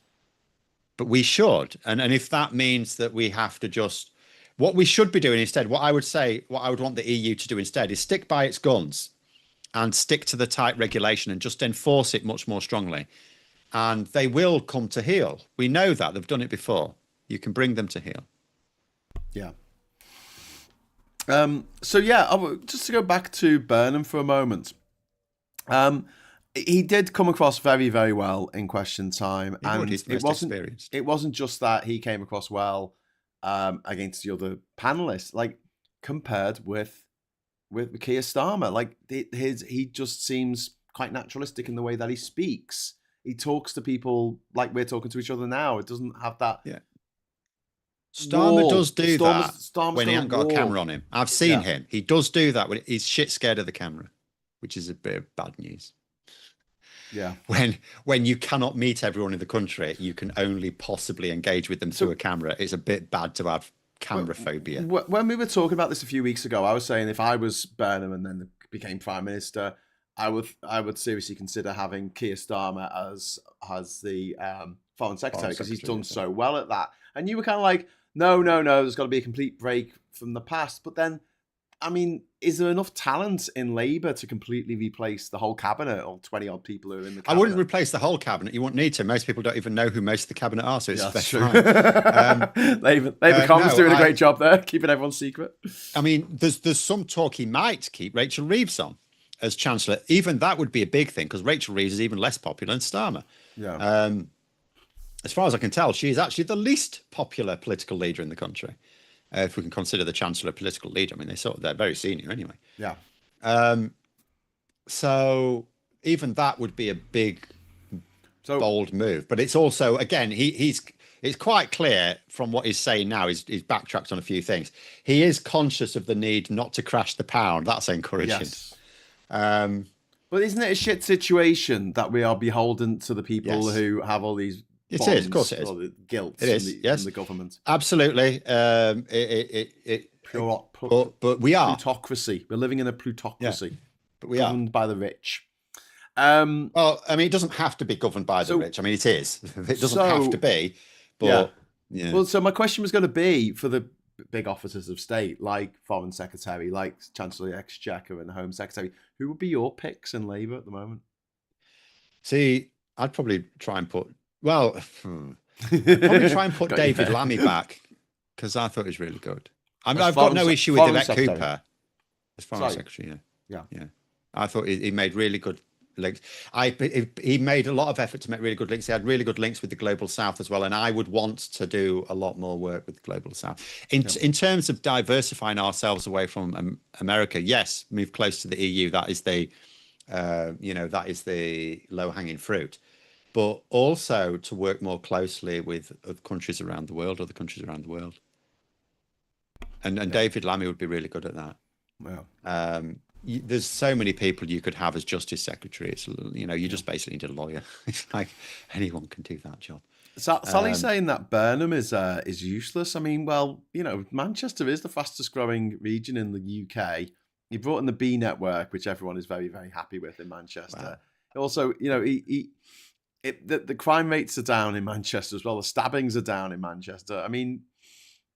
But we should. And if that means that we have to just, what we should be doing instead, what I would want the EU to do instead is stick by its guns and stick to the tight regulation and just enforce it much more strongly. And they will come to heel. We know that. They've done it before. You can bring them to heel. Yeah. So yeah, just to go back to Burnham for a moment. He did come across very, very well in Question Time, and it wasn't just that he came across well against the other panelists. Like compared with Keir Starmer, like he just seems quite naturalistic in the way that he speaks. He talks to people like we're talking to each other now. It doesn't have that. Yeah. Starmer does do that when he hasn't got a camera on him. I've seen him. He does do that when he's shit scared of the camera, which is a bit of bad news. Yeah. When you cannot meet everyone in the country, you can only possibly engage with them through a camera. It's a bit bad to have camera phobia. When we were talking about this a few weeks ago, I was saying if I was Burnham and then became Prime Minister, I would seriously consider having Keir Starmer as the Foreign Secretary because he's done so well at that. And you were kind of like, no, there's got to be a complete break from the past. But then, I mean, is there enough talent in Labour to completely replace the whole cabinet or 20 odd people who are in the cabinet? I wouldn't replace the whole cabinet. You wouldn't need to. Most people don't even know who most of the cabinet are, so it's true. Labour Common's doing a great job there, keeping everyone secret. I mean, there's some talk he might keep Rachel Reeves on as Chancellor. Even that would be a big thing because Rachel Reeves is even less popular than Starmer. Yeah. As far as I can tell, she is actually the least popular political leader in the country. If we can consider the Chancellor a political leader. I mean, they're very senior anyway. Yeah. So even that would be a big, bold move. But it's also, again, it's quite clear from what he's saying now, he's backtracked on a few things. He is conscious of the need not to crash the pound. That's encouraging. Yes. But isn't it a shit situation that we are beholden to the people who have all these It is, of course it is. Or the guilt it is, in the government. Absolutely. But we are. Plutocracy. We're living in a plutocracy. Yeah, but we governed by the rich. Well, I mean, it doesn't have to be governed by the rich. I mean, it is. It doesn't have to be. But, yeah. Well, so my question was going to be for the big officers of state, like Foreign Secretary, like Chancellor of the Exchequer and Home Secretary, who would be your picks in Labour at the moment? See, I'd probably try and put... Well, I'd probably try and put David Lammy back because I thought he was really good. I've got no issue with Yvette Cooper as Foreign Secretary. Yeah. I thought he made really good links. He made a lot of effort to make really good links. He had really good links with the Global South as well, and I would want to do a lot more work with the Global South. In terms of diversifying ourselves away from America, yes, move close to the EU. That is the low-hanging fruit. But also to work more closely with other countries around the world. And David Lammy would be really good at that. Wow. There's so many people you could have as Justice Secretary. It's, you just basically need a lawyer. It's like anyone can do that job. Sally's saying that Burnham is useless. I mean, well, Manchester is the fastest growing region in the UK. He brought in the B network, which everyone is very, very happy with in Manchester. Wow. Also, the crime rates are down in Manchester as well. The stabbings are down in Manchester. I mean,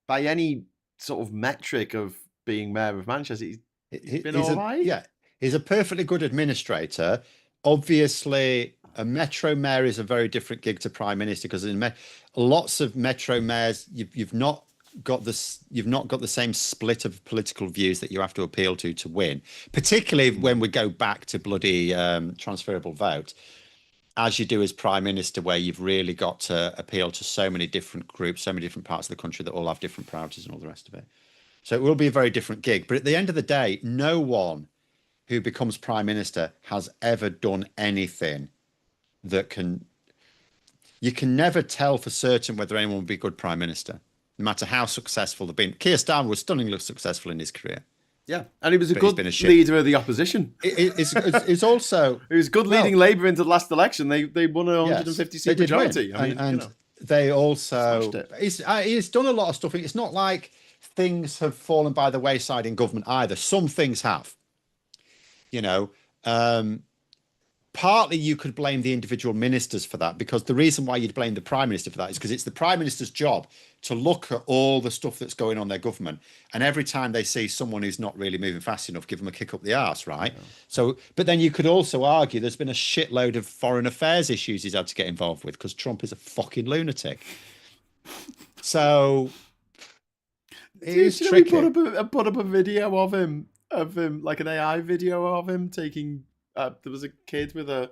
by any sort of metric of being mayor of Manchester, he's been all right. Yeah, he's a perfectly good administrator. Obviously, a metro mayor is a very different gig to prime minister because in lots of metro mayors, you've not got the same split of political views that you have to appeal to win. Particularly when we go back to bloody transferable vote. As you do as prime minister, where you've really got to appeal to so many different groups, so many different parts of the country that all have different priorities and all the rest of it. So it will be a very different gig. But at the end of the day, no one who becomes prime minister has ever done anything that you can never tell for certain whether anyone will be a good prime minister, no matter how successful they've been. Keir Starmer was stunningly successful in his career. Yeah, and he was a But he's good been a shit. leader of the opposition. It's also He was good leading Labour into the last election. They won a 150 yes, seat they did win. majority. I mean, and they also smashed it. he's done a lot of stuff. It's not like things have fallen by the wayside in government either. Some things have, you know. Partly you could blame the individual ministers for that, because the reason why you'd blame the Prime Minister for that is because it's the Prime Minister's job to look at all the stuff that's going on in their government, and every time they see someone who's not really moving fast enough, give them a kick up the arse, right? Yeah. So, but then you could also argue there's been a shitload of foreign affairs issues he's had to get involved with because Trump is a fucking lunatic. So it's tricky. Put up a video of him, like an AI video of him taking. There was a kid with a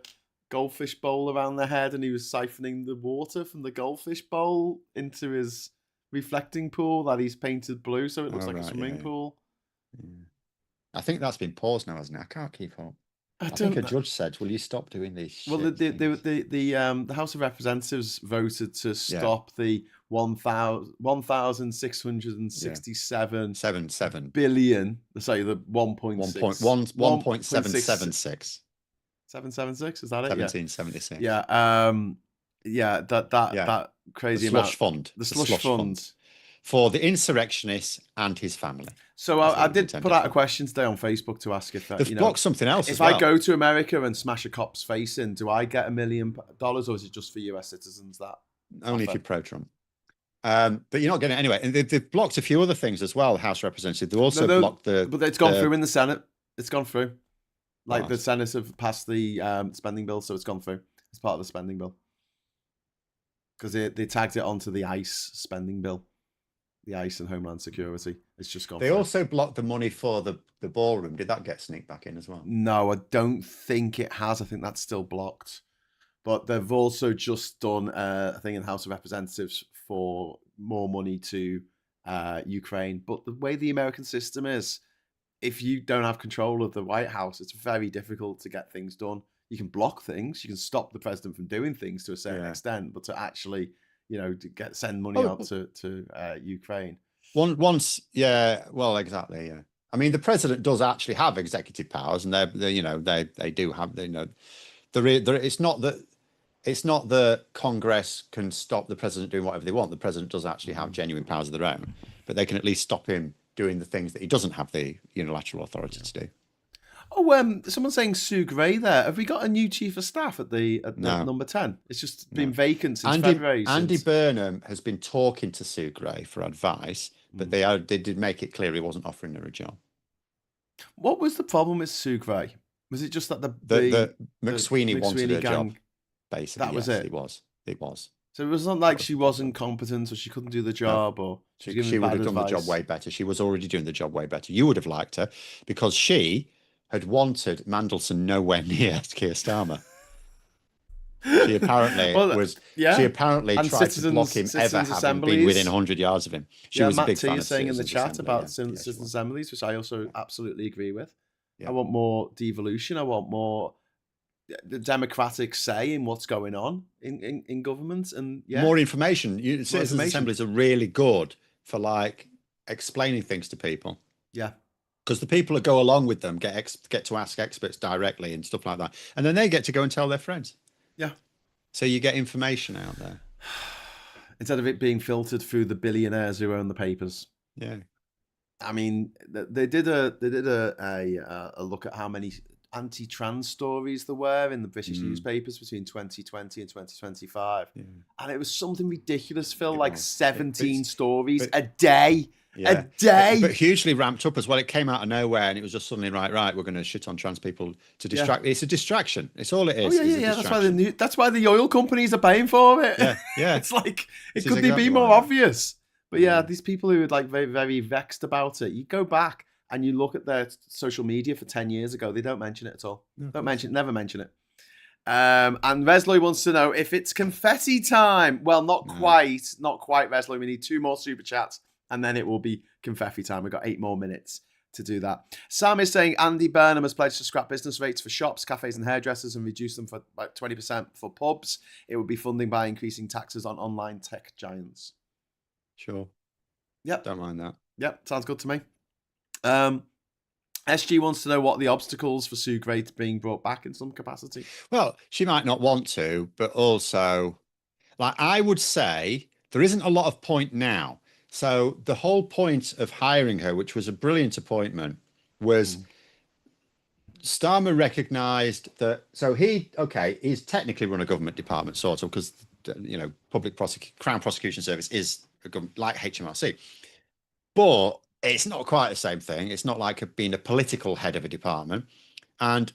goldfish bowl around their head, and he was siphoning the water from the goldfish bowl into his reflecting pool that he's painted blue, so it looks like a swimming pool. Yeah. I think that's been paused now, hasn't it? I can't keep up. I think a judge said, "Will you stop doing these?" Well, the House of Representatives voted to stop the 1,667 billion. Sorry, the 1.776. 776, is that it? 1776. Yeah. That crazy slush amount. Fund. The slush fund for the insurrectionist and his family. So I did put out a question today on Facebook to ask if they've blocked something else. If I go to America and smash a cop's face in, do I get $1 million, or is it just for US citizens? That only if you're pro-Trump. But you're not getting it anyway. And they've blocked a few other things as well. House Representatives. They've also blocked but it's gone through in the Senate. It's gone through. Like the Senate have passed the spending bill, so it's gone through. It's part of the spending bill because they tagged it onto the ICE spending bill. The ICE and Homeland Security. It's just gone. They also blocked the money for the ballroom. Did that get sneaked back in as well? No, I don't think it has. I think that's still blocked. But they've also just done a thing in the House of Representatives for more money to Ukraine. But the way the American system is, if you don't have control of the White House, it's very difficult to get things done. You can block things. You can stop the president from doing things to a certain extent, but to actually, to send money out to Ukraine. Well, exactly. Yeah. I mean, the president does actually have executive powers, and they do have. It's not that Congress can stop the president doing whatever they want. The president does actually have genuine powers of their own, but they can at least stop him doing the things that he doesn't have the unilateral authority to do. Oh, someone's saying Sue Gray there. Have we got a new chief of staff at number 10? It's just been vacant since February. Andy Burnham has been talking to Sue Gray for advice, but they did make it clear he wasn't offering her a job. What was the problem with Sue Gray? Was it just that the McSweeney wanted her job? Basically, that was it. It was. So it wasn't like she wasn't competent or she couldn't do the job, or she would have done the job way better. She was already doing the job way better. You would have liked her because she had wanted Mandelson nowhere near Keir Starmer. She apparently She apparently tried to block him ever having been within 100 yards of him. She was a big fan of saying in the chat about citizens' assemblies, which I also absolutely agree with. Yeah. I want more devolution. I want more the democratic say in what's going on in government, and more information. Citizens' assemblies are really good for explaining things to people. Yeah. Because the people that go along with them get to ask experts directly and stuff like that. And then they get to go and tell their friends. Yeah. So you get information out there. Instead of it being filtered through the billionaires who own the papers. Yeah. I mean, they did a look at how many anti-trans stories there were in the British newspapers between 2020 and 2025. Yeah. And it was something ridiculous, Phil, 17 stories a day. Yeah. A day, but hugely ramped up as well. It came out of nowhere, and it was just suddenly right. We're going to shit on trans people to distract. Yeah. It's a distraction. It's all it is. Oh, yeah. That's why the oil companies are paying for it. Yeah. It's like could they be more obvious? But these people who are very, very vexed about it. You go back and you look at their social media for 10 years ago. They don't mention it at all. No, never mention it. And Resloy wants to know if it's confetti time. Well, not quite, Resloy. We need 2 more super chats. And then it will be confetti time. We've got 8 more minutes to do that. Sam is saying Andy Burnham has pledged to scrap business rates for shops, cafes and hairdressers and reduce them for 20% for pubs. It would be funding by increasing taxes on online tech giants. Sure. Yep. Don't mind that. Yep. Sounds good to me. SG wants to know what are the obstacles for Sue Gray being brought back in some capacity. Well, she might not want to, but also, like, I would say there isn't a lot of point now. So the whole point of hiring her, which was a brilliant appointment, was Starmer recognised that. So he's technically run a government department, sort of, because Crown Prosecution Service is a government like HMRC, but it's not quite the same thing. It's not like being a political head of a department. And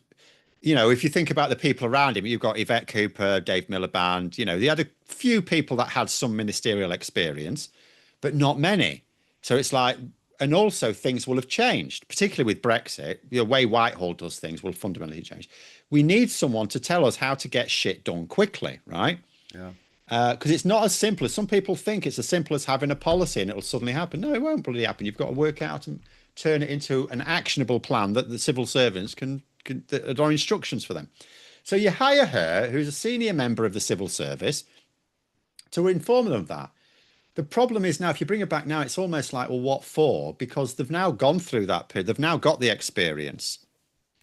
if you think about the people around him, you've got Yvette Cooper, Dave Miliband. He had a few people that had some ministerial experience, but not many. So it's like, and also things will have changed, particularly with Brexit. The way Whitehall does things will fundamentally change. We need someone to tell us how to get shit done quickly, right? Yeah. Because it's not as simple as some people think. It's as simple as having a policy and it'll suddenly happen. No, it won't bloody happen. You've got to work out and turn it into an actionable plan that the civil servants that are instructions for them. So you hire her, who's a senior member of the civil service, to inform them of that. The problem is now, if you bring her back now, it's almost like, well, what for? Because they've now gone through that period. They've now got the experience.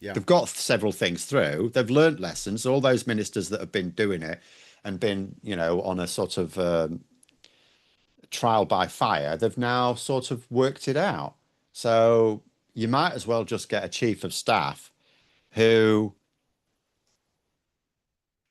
Yeah. They've got several things through. They've learnt lessons. All those ministers that have been doing it and been, on a sort of trial by fire, they've now sort of worked it out. So you might as well just get a chief of staff who,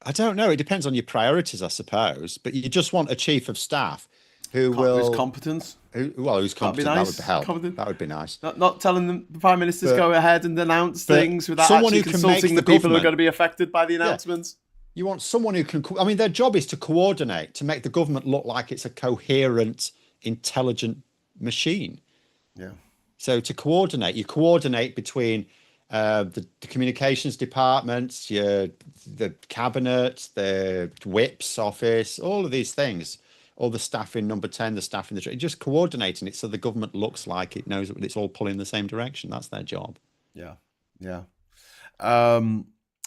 I don't know, it depends on your priorities, I suppose, but you just want a chief of staff who's competent. Who's competent. Nice. That would help. Competent. That would be nice. Not telling the prime ministers go ahead and announce things without actually consulting the people who are going to be affected by the announcements. Yeah. You want someone who can, their job is to coordinate, to make the government look like it's a coherent, intelligent machine. Yeah. So to coordinate, you coordinate between the communications departments, the cabinet, the whip's office, all of these things, all the staff in number 10, the staff in just coordinating it so the government looks like it knows that it's all pulling in the same direction. That's their job. Yeah. Yeah.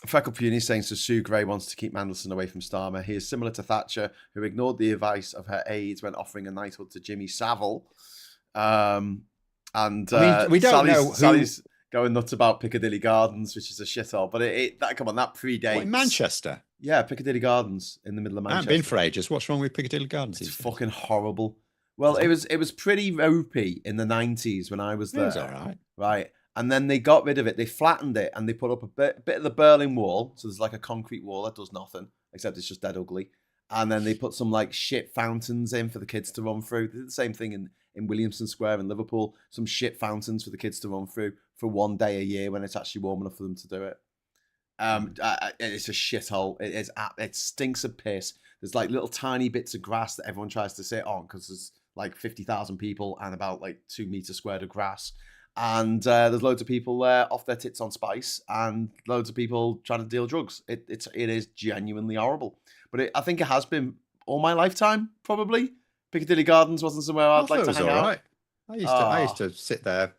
Freckle Puny saying, so Sue Gray wants to keep Mandelson away from Starmer. He is similar to Thatcher, who ignored the advice of her aides when offering a knighthood to Jimmy Savile. We don't know Sally's going nuts about Piccadilly Gardens, which is a shithole. But that predates. What, in Manchester? Yeah, Piccadilly Gardens in the middle of Manchester. I haven't been for ages. What's wrong with Piccadilly Gardens? It's fucking horrible. Well, it was pretty ropey in the 90s when I was there. It was all right. Right. And then they got rid of it. They flattened it and they put up a bit of the Berlin Wall. So there's like a concrete wall that does nothing, except it's just dead ugly. And then they put some like shit fountains in for the kids to run through. They did the same thing in Williamson Square in Liverpool. Some shit fountains for the kids to run through for one day a year when it's actually warm enough for them to do it. It's a shithole. It stinks of piss. There's like little tiny bits of grass that everyone tries to sit on because there's like 50,000 people and about like 2 meters squared of grass. And there's loads of people off their tits on spice and loads of people trying to deal drugs. It is genuinely horrible. But I think it has been all my lifetime, probably. Piccadilly Gardens wasn't somewhere I'd like to hang out. Right. I used to sit there.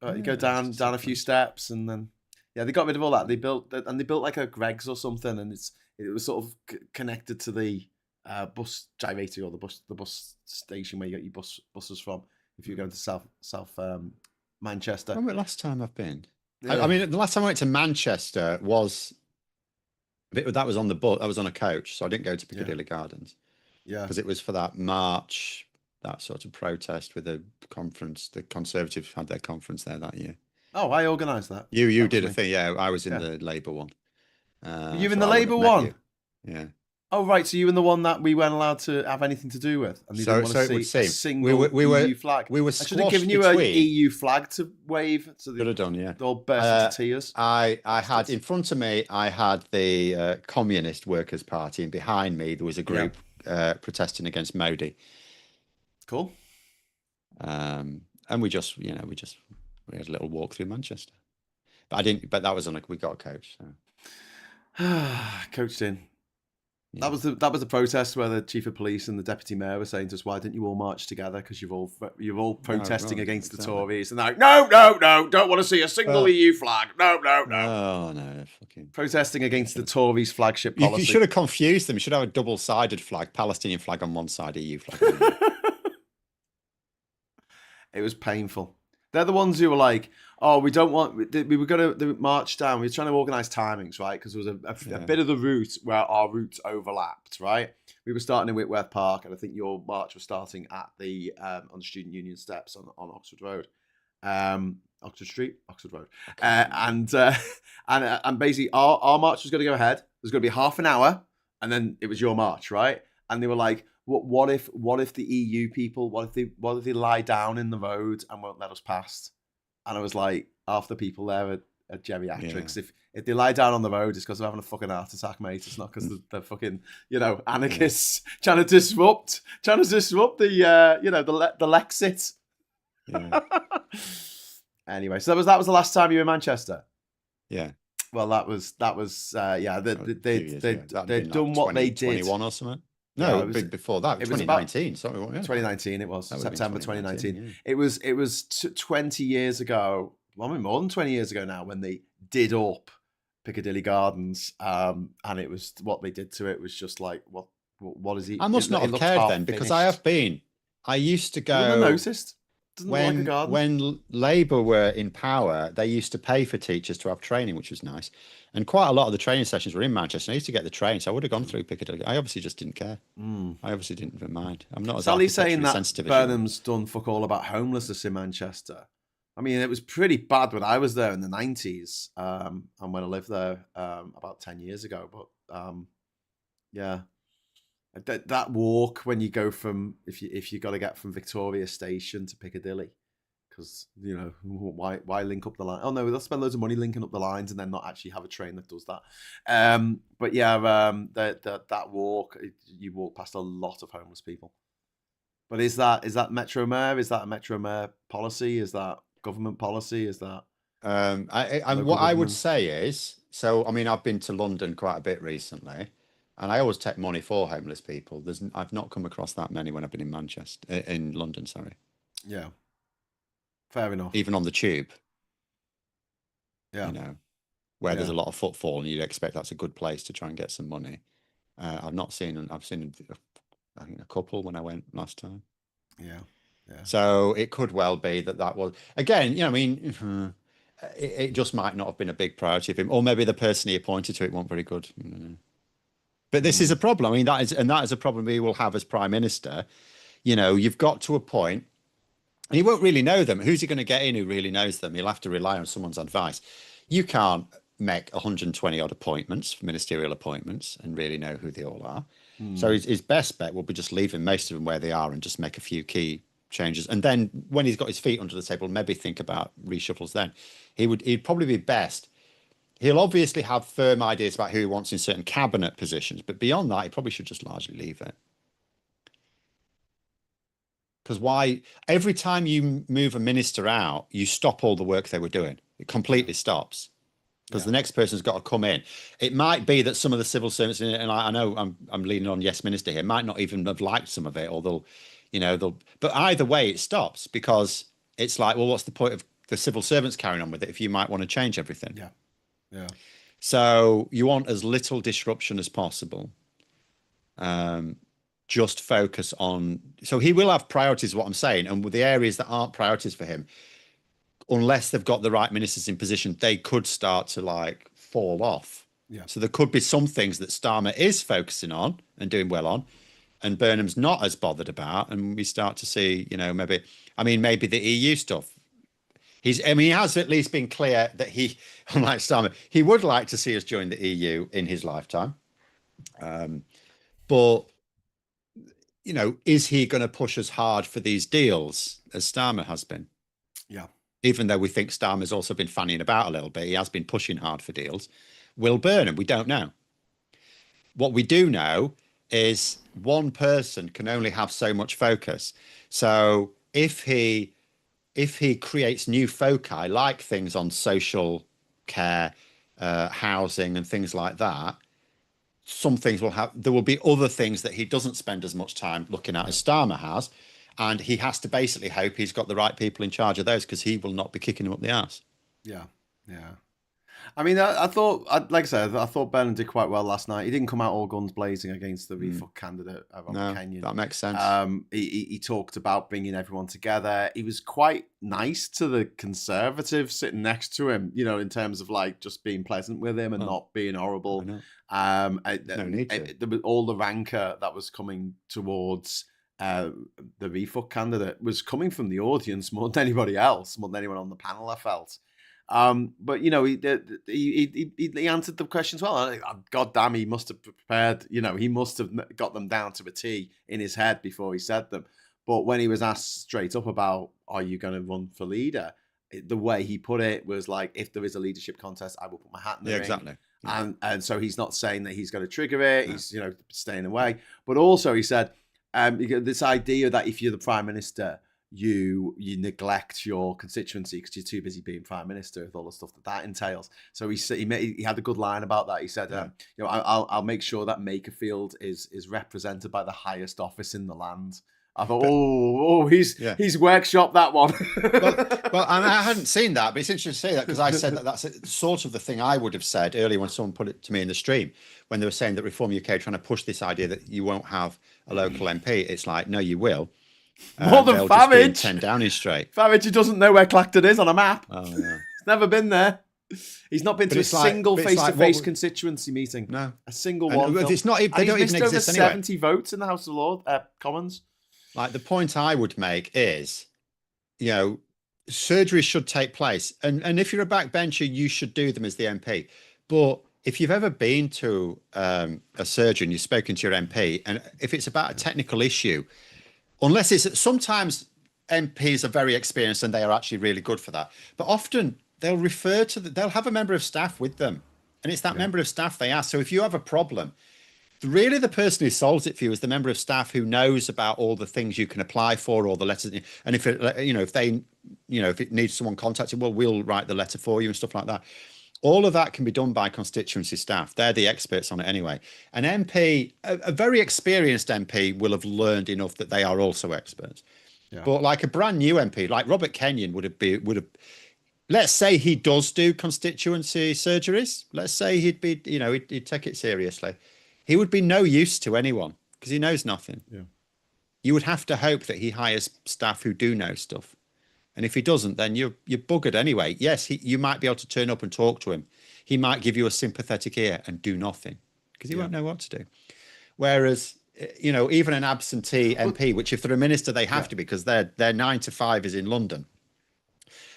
You go down a few steps and then, they got rid of all that. They built like a Greggs or something, and it was sort of connected to the bus gyrator or the bus station where you get your buses from if you're going to South Manchester. When was the last time I've been? Yeah. I mean, the last time I went to Manchester was that was on the bus. I was on a coach, so I didn't go to Piccadilly Gardens. Yeah, because it was for that march, that sort of protest with the conference. The Conservatives had their conference there that year. Oh, I organised that. You did a thing, yeah. I was in the Labour one. Were you in the Labour one? Yeah. Oh, right. So you were in the one that we weren't allowed to have anything to do with, and you didn't want to see a single EU flag. We were. I should have given you an EU flag to wave. So should have done, yeah. They all burst into tears. I had in front of me. I had the Communist Workers' Party, and behind me there was a group protesting against Modi. Cool. And we had a little walk through Manchester, but I didn't. But that was we got a coach. So. Coached in. Yeah. That was the protest where the chief of police and the deputy mayor were saying to us, "Why didn't you all march together? Because you're all protesting against the Tories." And they're like, "No, don't want to see a single EU flag. No." Oh no, fucking protesting against the Tories' flagship policy. You should have confused them. You should have a double-sided flag, Palestinian flag on one side, EU flag on the other. It was painful. They're the ones who were like, oh, we don't want. We were going to march down. We were trying to organise timings, right? Because there was a bit of the route where our routes overlapped, right? We were starting in Whitworth Park, and I think your march was starting at the on the Student Union steps on Oxford Road, Oxford Street, Oxford Road, and basically our march was going to go ahead. There was going to be half an hour, and then it was your march, right? And they were like, what if the EU people, what if they lie down in the road and won't let us past? And I was like, half the people there are geriatrics. Yeah. If they lie down on the road, it's because they're having a fucking heart attack, mate. It's not because they're fucking, anarchists trying to disrupt the the Lexit. Yeah. Anyway, so that was the last time you were in Manchester. Yeah. Well, that was they'd done what they did. 21 or something. No, it was before that. It was 2019. Sorry, 2019. It was September 2019. Yeah. It was 20 years ago. Well, I mean, more than 20 years ago now, when they did up Piccadilly Gardens, and it was what they did to it was just like, what is he? I must not have cared then, because I have been. I used to go. You wouldn't have noticed. Doesn't look like a garden. When Labour were in power, they used to pay for teachers to have training, which was nice. And quite a lot of the training sessions were in Manchester. I used to get the train, so I would have gone through Piccadilly. I obviously just didn't care. I obviously didn't even mind. I'm not as Sally's saying that sensitive Burnham's done fuck all about homelessness in Manchester. I mean, it was pretty bad when I was there in the 90s, and when I lived there about 10 years ago. But yeah, that walk when you go from if you got to get from Victoria Station to Piccadilly. Because why link up the line? Oh no, they'll spend loads of money linking up the lines and then not actually have a train that does that. But yeah, that walk, you walk past a lot of homeless people. But is that Metro Mayor? Is that a Metro Mayor policy? Is that government policy? Is that? What I would say is, so I mean, I've been to London quite a bit recently, and I always take money for homeless people. I've not come across that many when I've been in London. Sorry. Yeah. Fair enough. Even on the tube. Yeah. Where there's a lot of footfall and you'd expect that's a good place to try and get some money. I've seen I think a couple when I went last time. Yeah. So it could well be that was, again, I mean, it just might not have been a big priority of him, or maybe the person he appointed to it wasn't very good. But this is a problem. I mean, that is a problem we will have as Prime Minister. You've got to a point. And he won't really know them. Who's he going to get in who really knows them? He'll have to rely on someone's advice. You can't make 120 odd appointments, ministerial appointments, and really know who they all are. So his best bet will be just leaving most of them where they are and just make a few key changes. And then when he's got his feet under the table, maybe think about reshuffles then. He'd probably be best. He'll obviously have firm ideas about who he wants in certain cabinet positions, but beyond that, he probably should just largely leave it. Because every time you move a minister out, you stop all the work they were doing. It completely stops because the next person's got to come in. It might be that some of the civil servants, and I know I'm leaning on Yes Minister here, might not even have liked some of it, or they'll, but either way it stops because it's like, well, what's the point of the civil servants carrying on with it if you might want to change everything? Yeah. So you want as little disruption as possible. Just focus on, so he will have priorities, what I'm saying, and with the areas that aren't priorities for him, unless they've got the right ministers in position, they could start to fall off. So there could be some things that Starmer is focusing on and doing well on, and Burnham's not as bothered about, and we start to see, maybe the EU stuff. He has at least been clear that he, unlike Starmer, he would like to see us join the EU in his lifetime. But is he going to push as hard for these deals as Starmer has been? Yeah. Even though we think Starmer's also been fanning about a little bit, he has been pushing hard for deals. Will Burnham? We don't know. What we do know is one person can only have so much focus. So if he creates new foci, like things on social care, housing and things like that, some things there will be other things that he doesn't spend as much time looking at as Starmer has. And he has to basically hope he's got the right people in charge of those, because he will not be kicking him up the arse. Yeah. I mean, I thought, like I said, I thought Burnham did quite well last night. He didn't come out all guns blazing against the refuck candidate, Robert No, Kenyon. that makes sense. He talked about bringing everyone together. He was quite nice to the Conservatives sitting next to him, you know, in terms of like just being pleasant with him and not being horrible. No need to. There was all the rancor that was coming towards the refuck candidate was coming from the audience more than anybody else, more than anyone on the panel, I felt. But you know, he answered the questions well. God damn, he must have prepared. You know, he must have got them down to a T in his head before he said them. But when he was asked straight up about, "Are you going to run for leader?" The way he put it was like, "If there is a leadership contest, I will put my hat in the ring." Exactly. Yeah. And so he's not saying that he's going to trigger it. No. He's staying away. But also he said this idea that if you're the prime minister, you neglect your constituency because you're too busy being prime minister with all the stuff that entails. So he had a good line about that. He said, I'll make sure that Makerfield is represented by the highest office in the land. I thought, he's workshopped that one. well, I hadn't seen that, but it's interesting to say that because I said that's sort of the thing I would have said earlier when someone put it to me in the stream when they were saying that Reform UK are trying to push this idea that you won't have a local MP. It's like, no, you will. More than Farage. 10 Downing Street. Farage, he doesn't know where Clacton is on a map. Oh, yeah. He's never been there. He's not been to a single face-to-face constituency meeting. No, a single one. It's not. They don't even exist over anyway. 70 votes in the House of Lords, Commons. Like the point I would make is, surgeries should take place, and if you're a backbencher, you should do them as the MP. But if you've ever been to a surgery and you've spoken to your MP, and if it's about a technical issue, unless it's sometimes MPs are very experienced and they are actually really good for that, but often they'll refer to they'll have a member of staff with them, and it's that member of staff they ask. So if you have a problem, really the person who solves it for you is the member of staff who knows about all the things you can apply for, or the letters. And if it needs someone contacted, well, we'll write the letter for you and stuff like that. All of that can be done by constituency staff. They're the experts on it anyway. An MP, a very experienced MP, will have learned enough that they are also experts. Yeah. But like a brand new MP, like Robert Kenyon would have. Let's say he does do constituency surgeries. Let's say he'd be, he'd take it seriously. He would be no use to anyone because he knows nothing. Yeah. You would have to hope that he hires staff who do know stuff. And if he doesn't, then you're buggered anyway. Yes, you might be able to turn up and talk to him. He might give you a sympathetic ear and do nothing because he won't know what to do. Whereas, even an absentee MP, which if they're a minister, they have to be because their 9 to 5 is in London.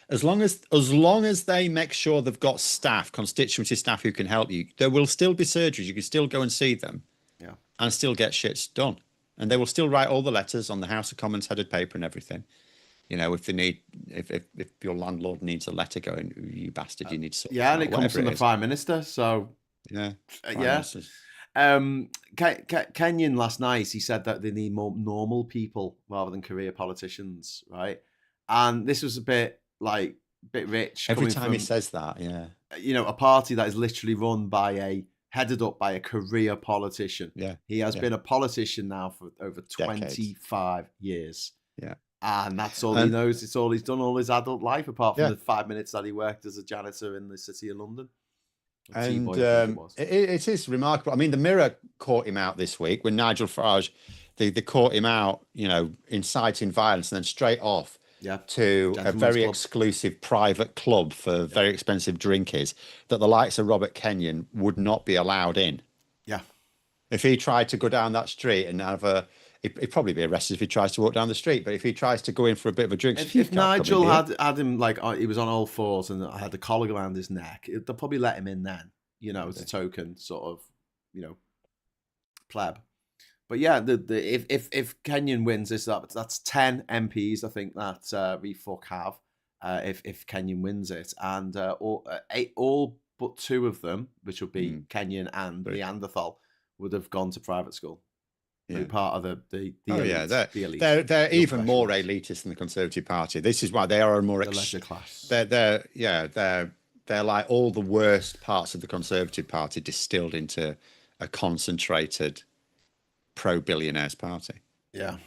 As long as they make sure they've got staff, constituency staff who can help you, there will still be surgeries. You can still go and see them and still get shit done. And they will still write all the letters on the House of Commons headed paper and everything. If they need, if your landlord needs a letter going, you bastard, you need to sort and it comes from the Prime Minister. So Kenyon last night, he said that they need more normal people rather than career politicians, right? And this was a bit rich. Every time he says that, a party that is literally headed up by a career politician. Yeah, he has been a politician now for over 25 years. Yeah. And that's all he knows. It's all he's done all his adult life, apart from the 5 minutes that he worked as a janitor in the City of London. And it is remarkable. I mean, the Mirror caught him out this week when Nigel Farage, they caught him out, inciting violence, and then straight off to a very exclusive private club for very expensive drinkies that the likes of Robert Kenyon would not be allowed in. Yeah. If he tried to go down that street and have he'd probably be arrested if he tries to walk down the street. But if he tries to go in for a bit of a drink, if Nigel had him he was on all fours and had the collar around his neck, they'll probably let him in then, as a token sort of, pleb. But if Kenyon wins this, that's 10 MPs I think that Refuck have if Kenyon wins it, and all but 2 of them, which would be Kenyon and Neanderthal, would have gone to private school. Be part of the elite, the elite. They're even more elitist than the Conservative Party. This is why they are a more leisure class. They're like all the worst parts of the Conservative Party distilled into a concentrated pro-billionaires party. Yeah.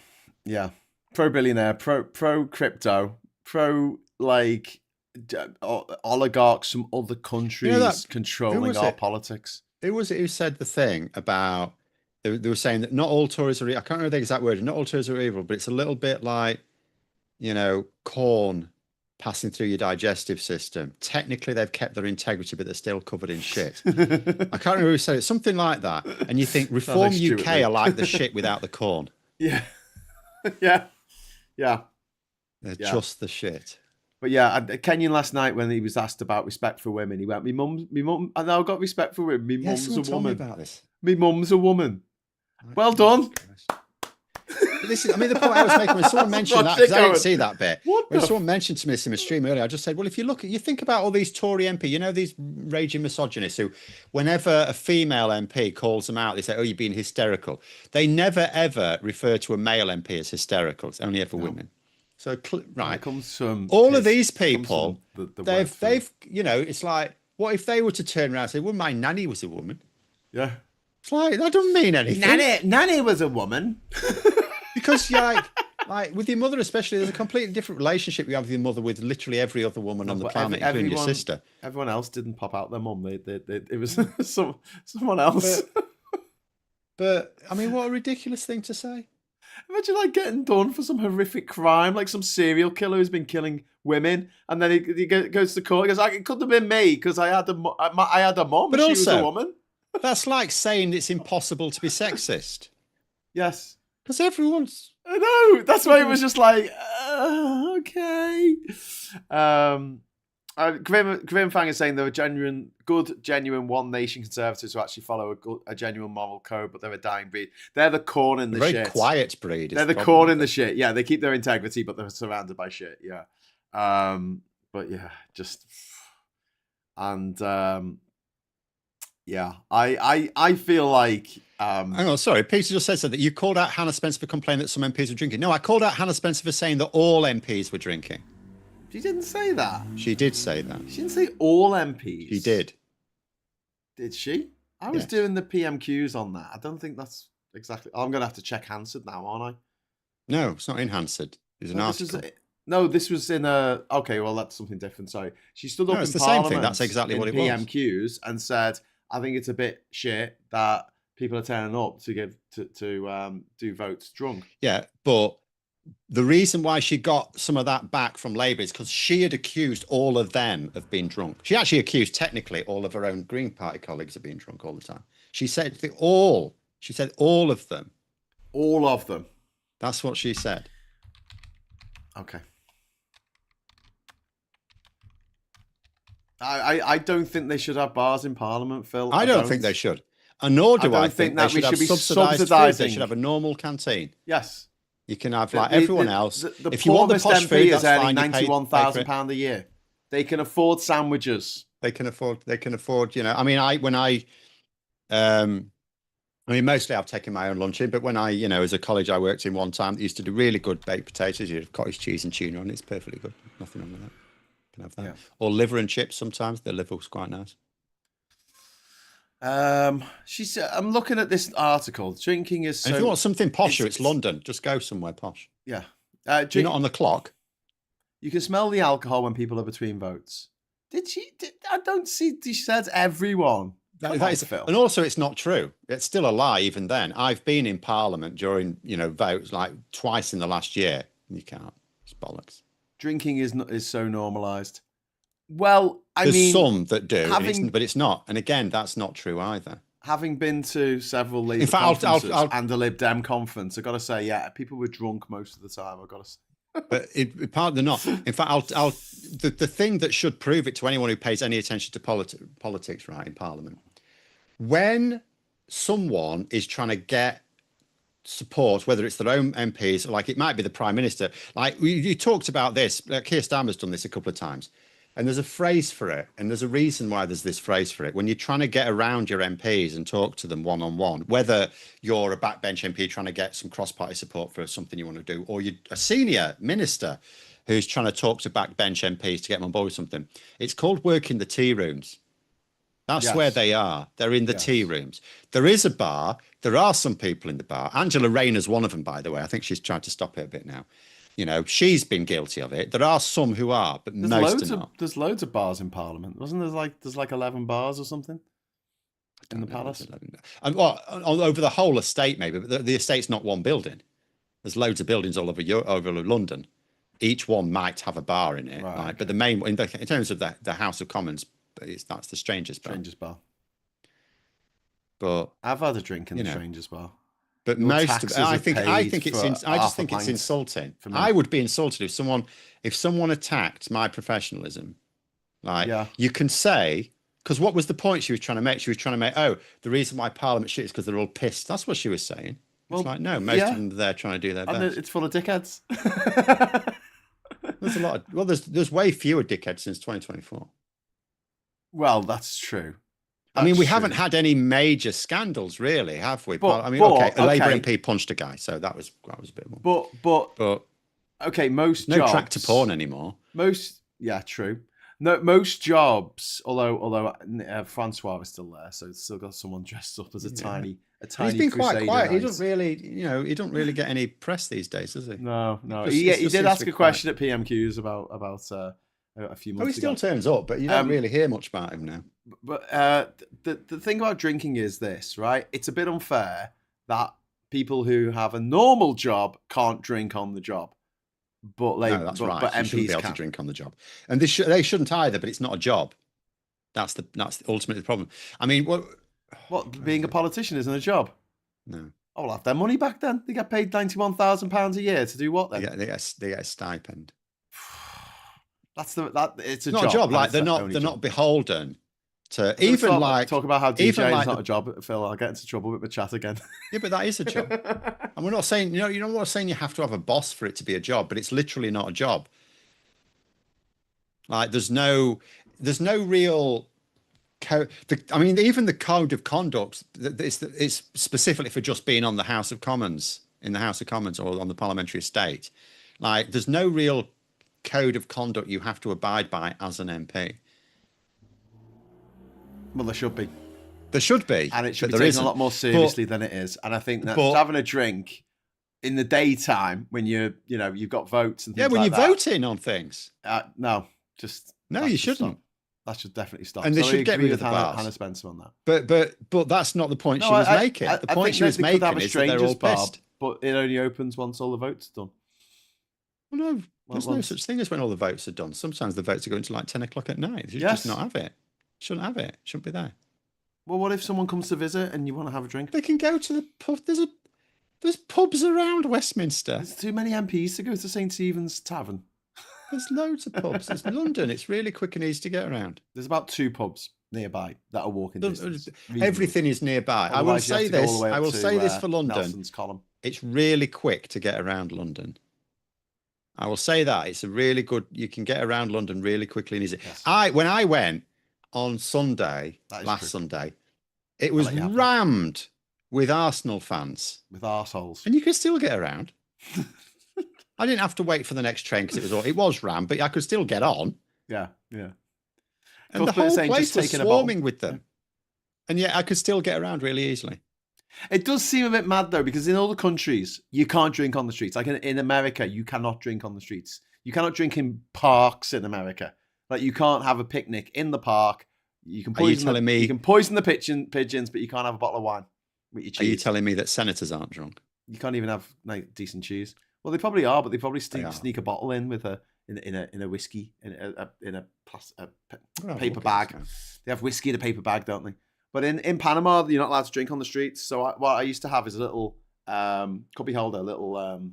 Pro-billionaire, pro-crypto, pro oligarchs from other You know countries that who controlling was our it? politics. Who was it who said the thing about they were saying that not all Tories are I can't remember the exact word, not all Tories are evil, but it's a little bit like, corn passing through your digestive system. Technically they've kept their integrity, but they're still covered in shit. I can't remember who said it, something like that. And you think Sounds like Reform Stuart UK are Lee. like the shit without the corn. Yeah. Yeah. Yeah. They're Yeah. just the shit. But yeah, Kenyon last night when he was asked about respect for women, he went, "Me mum, I now got respect for women. Me Yeah, mum's a someone told me woman. about this. Me mum's a woman." Like, Well Jesus done. Christ. But this is, I mean, the point I was making when someone mentioned that, because I didn't see that bit. When someone mentioned to me this in my stream earlier, I just said, well, if you think about all these Tory MP, these raging misogynists who, whenever a female MP calls them out, they say, oh, you're being hysterical. They never, ever refer to a male MP as hysterical. It's only ever women. So, right. All of these people, they've, it's like, what if they were to turn around and say, well, my nanny was a woman? Yeah. It's like, that doesn't mean anything. Nanny was a woman. Because like with your mother especially, there's a completely different relationship you have with your mother with literally every other woman on the planet, including your sister. Everyone else didn't pop out their mum. It was someone else. But I mean, what a ridiculous thing to say. Imagine getting done for some horrific crime, like some serial killer who's been killing women, and then he goes to court. He goes, "It couldn't have been me because I had a mum, but she was a woman." That's like saying it's impossible to be sexist. Yes. Because everyone's... I know. That's why it was just like, okay. Grim Fang is saying there are genuine One Nation conservatives who actually follow a genuine moral code, but they're a dying breed. They're the corn in the shit. Very quiet breed. They're the corn in the shit. Yeah, they keep their integrity, but they're surrounded by shit. Yeah. But yeah, just... And... yeah, I feel like... Hang on, sorry. Peter just said that you called out Hannah Spencer for complaining that some MPs were drinking. No, I called out Hannah Spencer for saying that all MPs were drinking. She didn't say that. She did say that. She didn't say all MPs. She did. Did she? I was doing the PMQs on that. I don't think that's exactly... I'm going to have to check Hansard now, aren't I? No, it's not in Hansard. It's an article. This was in a... Okay, well, that's something different. Sorry. She stood up in the Parliament... same thing. That's exactly what it was. PMQs and said, I think it's a bit shit that people are turning up to do votes drunk. Yeah, but the reason why she got some of that back from Labour is because she had accused all of them of being drunk. She actually accused technically all of her own Green Party colleagues of being drunk all the time. She said all. She said all of them. All of them. That's what she said. Okay. I don't think they should have bars in Parliament, Phil. I don't think they should. And nor do I think that we should be subsidising. They should have a normal canteen. Yes. You can have everyone else. If you want the posh food, is earning £91,000 a year. They can afford sandwiches. They can afford. I mean, mostly I've taken my own lunch in, but when as a college I worked in one time, they used to do really good baked potatoes. You have cottage cheese and tuna on it. It's perfectly good. Nothing wrong with that. Can have that. Yeah. Or liver and chips sometimes. The liver was quite nice. She said, I'm looking at this article. Drinking is so... And if you want something posher, it's London. Just go somewhere posh. Yeah. You're not on the clock. You can smell the alcohol when people are between votes. I don't see... She said everyone. That is, and also it's not true. It's still a lie even then. I've been in Parliament during, votes like twice in the last year. You can't. It's bollocks. Drinking is so normalised. Well, there's some that do, but it's not. And again, that's not true either. Having been to several Labour conferences and a Lib Dem conference, I've got to say, yeah, people were drunk most of the time. I've got to say. But partly not. In fact, the thing that should prove it to anyone who pays any attention to politics, right, in Parliament, when someone is trying to get support, whether it's their own MPs, like it might be the Prime Minister, like you talked about this, Keir Starmer's done this a couple of times, and there's a phrase for it, and there's a reason why there's this phrase for it. When you're trying to get around your MPs and talk to them one-on-one, whether you're a backbench MP trying to get some cross-party support for something you want to do, or you're a senior minister who's trying to talk to backbench MPs to get them on board with something, it's called working the tea rooms. That's where they are. They're in the tea rooms. There is a bar. There are some people in the bar. Angela Rayner's one of them, by the way. I think she's tried to stop it a bit now. she's been guilty of it. There are some who are, but most are not. There's loads of bars in Parliament, wasn't there? There's like 11 bars or something in the palace. And over the whole estate, maybe, but the estate's not one building. There's loads of buildings all over London. Each one might have a bar in it, right? Okay. But the main, in terms of the House of Commons, that's the Strangers Bar. Strangers Bar. But I've had a drink in the Strangers Bar. But most of it, I just think it's insulting. I would be insulted if someone attacked my professionalism. You can say, because what was the point she was trying to make? She was trying to make, the reason why Parliament shit is because they're all pissed. That's what she was saying. It's no, most of them are there trying to do their best. And it's full of dickheads. There's a lot of, there's way fewer dickheads since 2024. Well, that's true. We haven't had any major scandals, really, have we? A Labour MP punched a guy, so that was a bit more. But okay, most no jobs, tractor porn anymore. True. No, most jobs. Although Francois is still there, so it's still got someone dressed up as a tiny. He's been quite quiet. He doesn't really get any press these days, does he? No. He did ask a question at PMQs about a few months ago. He still turns up, but you don't really hear much about him now. But the thing about drinking is this, right? It's a bit unfair that people who have a normal job can't drink on the job. But that's right. But MPs shouldn't be able to drink on the job, and they shouldn't either. But it's not a job. That's ultimately the problem. What being a politician isn't a job? No. Oh, well, have their money back then. They get paid £91,000 a year to do what then? They get a stipend. It's a not a job. Like they're not beholden to talk about how DJ is not a job. Phil, I'll get into trouble with the chat again. Yeah, but that is a job. And we're not saying we're not saying you have to have a boss for it to be a job, but it's literally not a job. Like there's no real code. Even the code of conduct, it's specifically for just being on the House of Commons, in the House of Commons or on the parliamentary estate. Like there's no real code of conduct you have to abide by as an MP. Well, there should be. There should be. And it should be taken a lot more seriously than it is. And I think that having a drink in the daytime when you've got votes and things when you're voting on things. You shouldn't. That should definitely stop. And they should get rid of the bars. Hannah Spencer on that. But that's not the point she was making. The point she was making is that they're all pissed. But it only opens once all the votes are done. Well, no, there's no such thing as when all the votes are done. Sometimes the votes are going to like 10 o'clock at night. You should just not have it. Shouldn't have it. Shouldn't be there. Well, what if someone comes to visit and you want to have a drink? They can go to the pub. There's pubs around Westminster. There's too many MPs to go to St. Stephen's Tavern. There's loads of pubs. It's London. It's really quick and easy to get around. There's about 2 pubs nearby that are walking distance. Everything is nearby. Otherwise, I will say this for London. Nelson's Column. It's really quick to get around London. I will say that. It's a really good, you can get around London really quickly and easy. Yes. When I went on Sunday, last Sunday, it was rammed with Arsenal fans. With arseholes. And you could still get around. I didn't have to wait for the next train because it was rammed, but I could still get on. Yeah. And the whole place was swarming with them. And yet I could still get around really easily. It does seem a bit mad though, because in other countries, you can't drink on the streets. Like in America, you cannot drink on the streets. You cannot drink in parks in America. Like you can't have a picnic in the park. You can poison the pigeons, but you can't have a bottle of wine with your cheese. Are you telling me that senators aren't drunk? You can't even have decent cheese. Well, they probably are, but they probably sneak a bottle in with in a whiskey in a paper bag. They have whiskey in a paper bag, don't they? But in Panama, you're not allowed to drink on the streets. So what I used to have is a little cubby holder, a little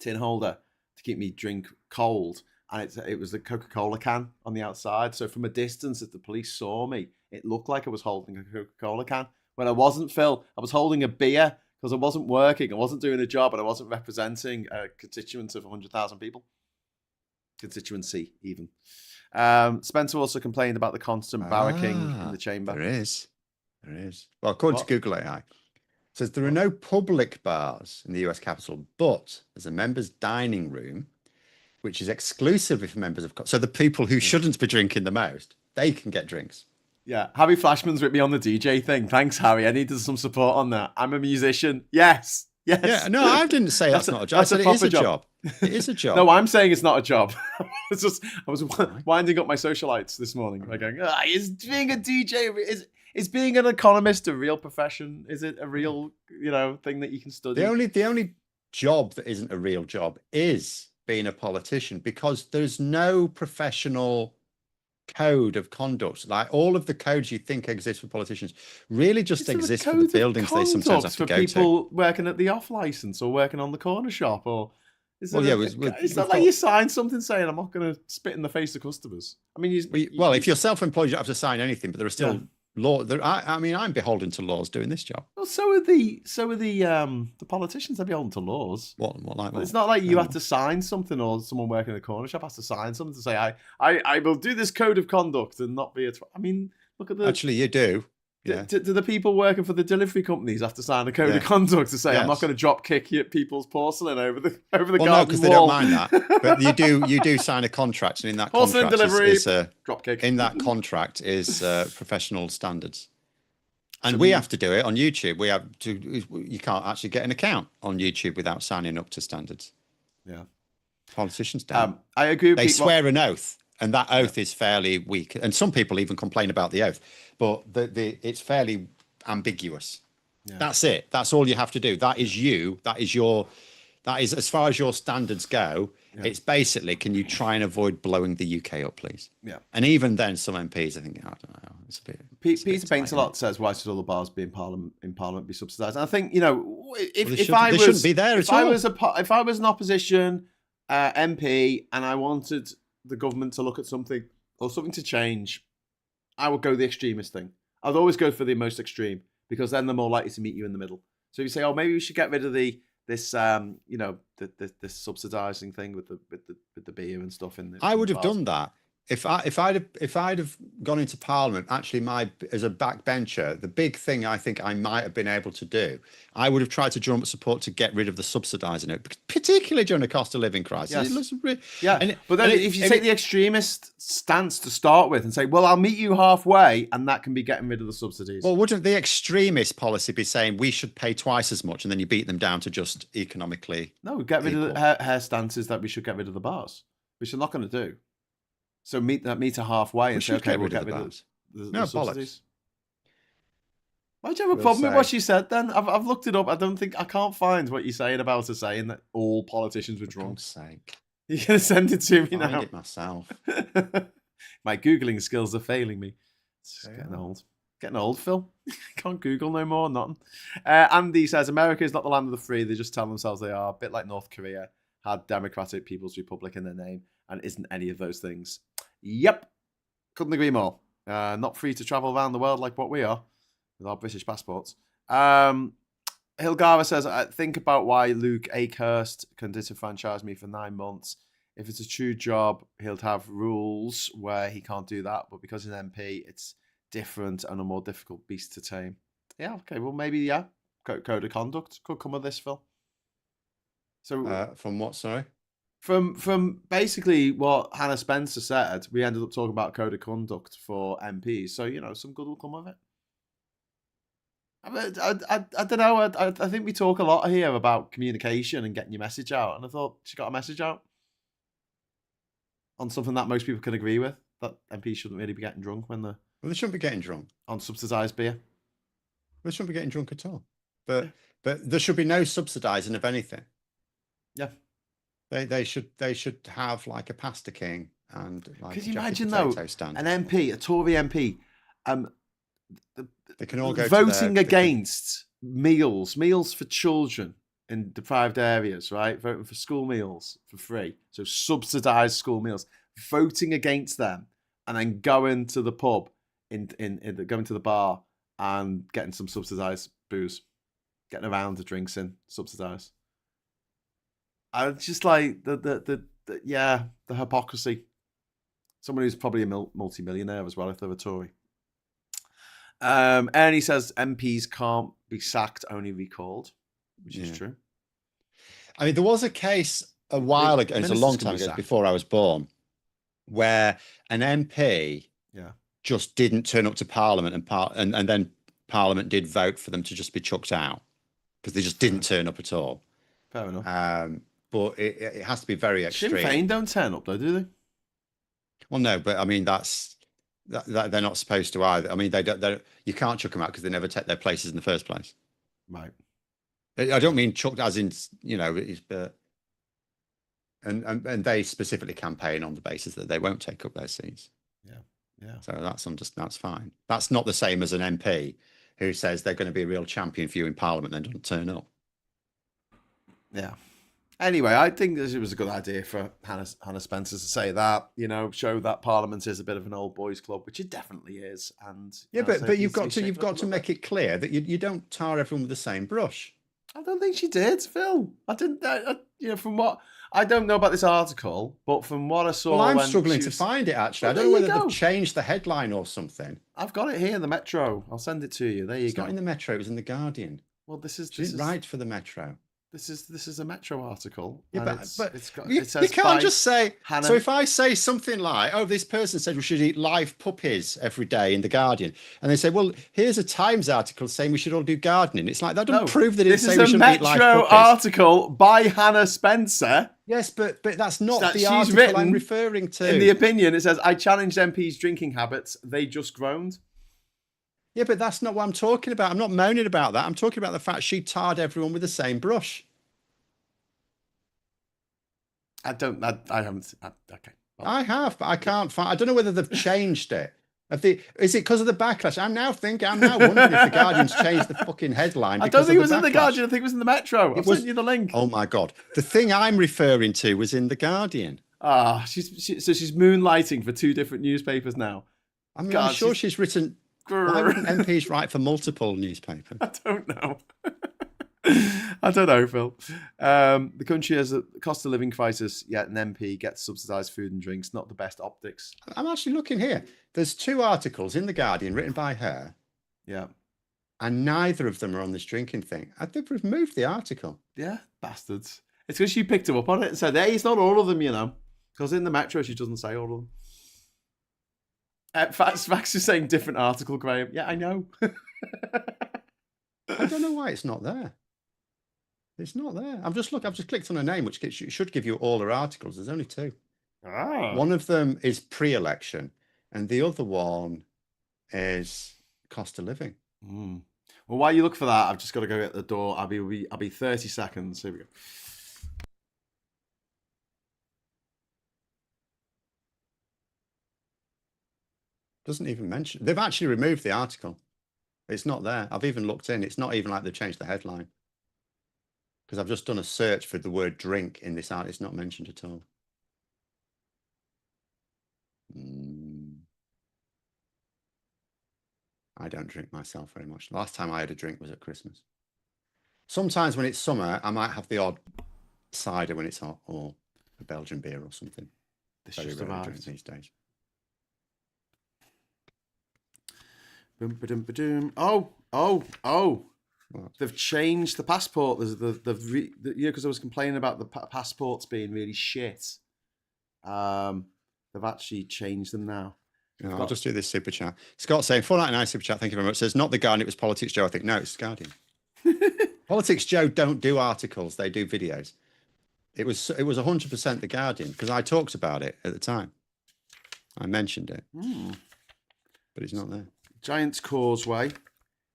tin holder to keep me drink cold. And it was a Coca-Cola can on the outside. So from a distance, if the police saw me, it looked like I was holding a Coca-Cola can. When I wasn't, Phil, I was holding a beer because I wasn't working, I wasn't doing a job, and I wasn't representing a constituent of 100,000 people. Constituency, even. Spencer also complained about the constant barracking in the chamber. There is. Well, according to Google AI, it says there are no public bars in the US Capitol, but there's a members' dining room, which is exclusively for members of... So the people who shouldn't be drinking the most, they can get drinks. Yeah, Harry Flashman's with me on the DJ thing. Thanks, Harry. I needed some support on that. I'm a musician. Yes. Yes. Yeah, no, I didn't say that's not a job. I said it is a job. It is a job. No, I'm saying it's not a job. It's just I was winding up my socialites this morning by going, is being a DJ, is being an economist a real profession? Is it a real, thing that you can study? The only job that isn't a real job is being a politician, because there's no professional code of conduct. Like all of the codes you think exist for politicians really just exist for the buildings they sometimes have to go to. For people working at the off license or working on the corner shop, or it's not like you sign something saying I'm not going to spit in the face of customers. I mean, if you're self-employed, you don't have to sign anything, but there are still law. I mean, I'm beholden to laws doing this job. Well, so are the politicians. They're beholden to laws. What like? It's not like you have to sign something, or someone working in a corner shop has to sign something to say I will do this code of conduct and not be a. I mean, look at the. Actually, you do. Yeah. Do the people working for the delivery companies have to sign a code of conduct to say I'm not going to drop kick people's porcelain over the garden no, because they don't mind that. But you do sign a contract, and in that porcelain contract delivery drop kick. In that contract is professional standards, and we have to do it on YouTube. We have to. You can't actually get an account on YouTube without signing up to standards. Yeah, politicians don't. I agree. They swear an oath. And that oath is fairly weak. And some people even complain about the oath, but it's fairly ambiguous. Yeah. That's it. That's all you have to do. That is you. That is as far as your standards go. Yeah. It's basically, can you try and avoid blowing the UK up, please? Yeah. And even then, some MPs, I think, I don't know. It's a bit. Peter Paints a lot says, why should all the bars be in Parliament be subsidised? And I think, if they shouldn't be there at all. If I was an opposition MP and I wanted the government to look at something or something to change, I would go the extremist thing. I'd always go for the most extreme, because then they're more likely to meet you in the middle. So if you say, maybe we should get rid of this subsidising thing with the beer and stuff in the. I would have done that. If I'd have gone into Parliament, actually, as a backbencher, the big thing I think I might have been able to do, I would have tried to drum up support to get rid of the subsidising it, particularly during a cost of living crisis. Yes. But then if you take the extremist stance to start with and say, well, I'll meet you halfway, and that can be getting rid of the subsidies. Well, wouldn't the extremist policy be saying we should pay twice as much, and then you beat them down to just economically? No, get rid of her stance is that we should get rid of the bars, which they're not going to do. So meet her halfway and say, okay, we'll get rid of the subsidies. Why do you have a problem with what she said then? I've looked it up. I can't find what you're saying about her saying that all politicians were drunk. For God's sake. You're going to send it to me now? Find it myself. My Googling skills are failing me. It's getting old. Getting old, Phil. Can't Google no more, nothing. Andy says, America is not the land of the free. They just tell themselves they are. A bit like North Korea had Democratic People's Republic in their name and isn't any of those things. Yep. Couldn't agree more. Not free to travel around the world like what we are with our British passports. Hilgara says, think about why Luke Akehurst can disenfranchise me for 9 months. If it's a true job, he'll have rules where he can't do that. But because he's an MP, it's different and a more difficult beast to tame. Yeah, okay. Well, maybe, code of conduct could come of this, Phil. So from what, sorry? From basically what Hannah Spencer said, we ended up talking about code of conduct for MPs. So, some good will come of it. I don't know. I think we talk a lot here about communication and getting your message out. And I thought she got a message out on something that most people can agree with, that MPs shouldn't really be getting drunk when they're... Well, they shouldn't be getting drunk. On subsidised beer. They shouldn't be getting drunk at all. But there should be no subsidising of anything. Yeah. They should have like a pasta king and like. Could you imagine though stand. An MP, a Tory MP, they can all go voting against meals for children in deprived areas, right? Voting for school meals for free, so subsidised school meals. Voting against them, and then going to the pub, going to the bar and getting some subsidised booze, getting a round of drinks in subsidised. I just like the hypocrisy. Someone who's probably a multi-millionaire as well if they're a Tory. Ernie says MPs can't be sacked, only recalled, which is true. I mean, there was a case a while ago, it's a long time ago, before I was born, where an MP just didn't turn up to Parliament and then Parliament did vote for them to just be chucked out. because they just didn't turn up at all. Fair enough. But it has to be very Sinn extreme. Féin don't turn up though, do they? Well, no, but I mean that they're not supposed to either. I mean, they don't. You can't chuck them out because they never take their places in the first place. Right. I don't mean chucked as in, but and they specifically campaign on the basis that they won't take up their seats. Yeah. So that's fine. That's not the same as an MP who says they're going to be a real champion for you in Parliament and then doesn't turn up. Yeah. Anyway, I think it was a good idea for Hannah Spencer to say that, show that Parliament is a bit of an old boys' club, which it definitely is. And yeah, but you've got to make it clear that you don't tar everyone with the same brush. I don't think she did, Phil. I didn't. From what I don't know about this article, but from what I saw, well, I'm struggling to find it actually. Well, I don't know whether they've changed the headline or something. I've got it here in the Metro. I'll send it to you. There you go. It's not in the Metro. It was in the Guardian. Well, this is right for the Metro. This is a Metro article. Yeah, but it says you can't just say. Hannah. So if I say something like, "Oh, this person said we should eat live puppies every day" in the Guardian, and they say, "Well, here's a Times article saying we should all do gardening," it's like that doesn't prove that it say we shouldn't eat live puppies. This is a Metro article by Hannah Spencer. Yes, but that's not the article I'm referring to. In the opinion, it says, "I challenged MPs' drinking habits. They just groaned." Yeah, but that's not what I'm talking about. I'm not moaning about that. I'm talking about the fact she tarred everyone with the same brush. I haven't. Okay. Well, I have, but I can't find. I don't know whether they've changed it. Is it because of the backlash? I'm now wondering if the Guardian's changed the fucking headline. I don't think it was in the Guardian. I think it was in the Metro. I've sent you the link. Oh my God. The thing I'm referring to was in the Guardian. She's moonlighting for two different newspapers now. I mean, I'm sure she's written. Why wouldn't MPs write for multiple newspapers? I don't know. I don't know, Phil. The country has a cost of living crisis, yet an MP gets subsidised food and drinks. Not the best optics. I'm actually looking here. There's 2 articles in The Guardian written by her. Yeah. And neither of them are on this drinking thing. They've removed the article. Yeah, bastards. It's because she picked him up on it and said, hey, it's not all of them, Because in the Metro, she doesn't say all of them. Fax is saying different article, Graham. Yeah, I know. I don't know why it's not there. It's not there. I've just clicked on a name, which should give you all her articles. There's only 2. One of them is pre-election, and the other one is cost of living. Well, while you look for that, I've just got to go at the door. I'll be 30 seconds. Here we go. Doesn't even mention. They've actually removed the article. It's not there. I've even looked in. It's not even like they've changed the headline. Because I've just done a search for the word drink in this article. It's not mentioned at all. I don't drink myself very much. The last time I had a drink was at Christmas. Sometimes when it's summer, I might have the odd cider when it's hot, or a Belgian beer or something. Very rarely drink these days. Oh. What? They've changed the passport. Because I was complaining about the passports being really shit. They've actually changed them now. I'll just do this super chat. Scott saying, £4.99 super chat, thank you very much. Says, not the Guardian, it was Politics Joe. I think, no, it's Guardian. Politics Joe don't do articles, they do videos. It was 100% the Guardian, because I talked about it at the time. I mentioned it. But it's not there. Giant's Causeway.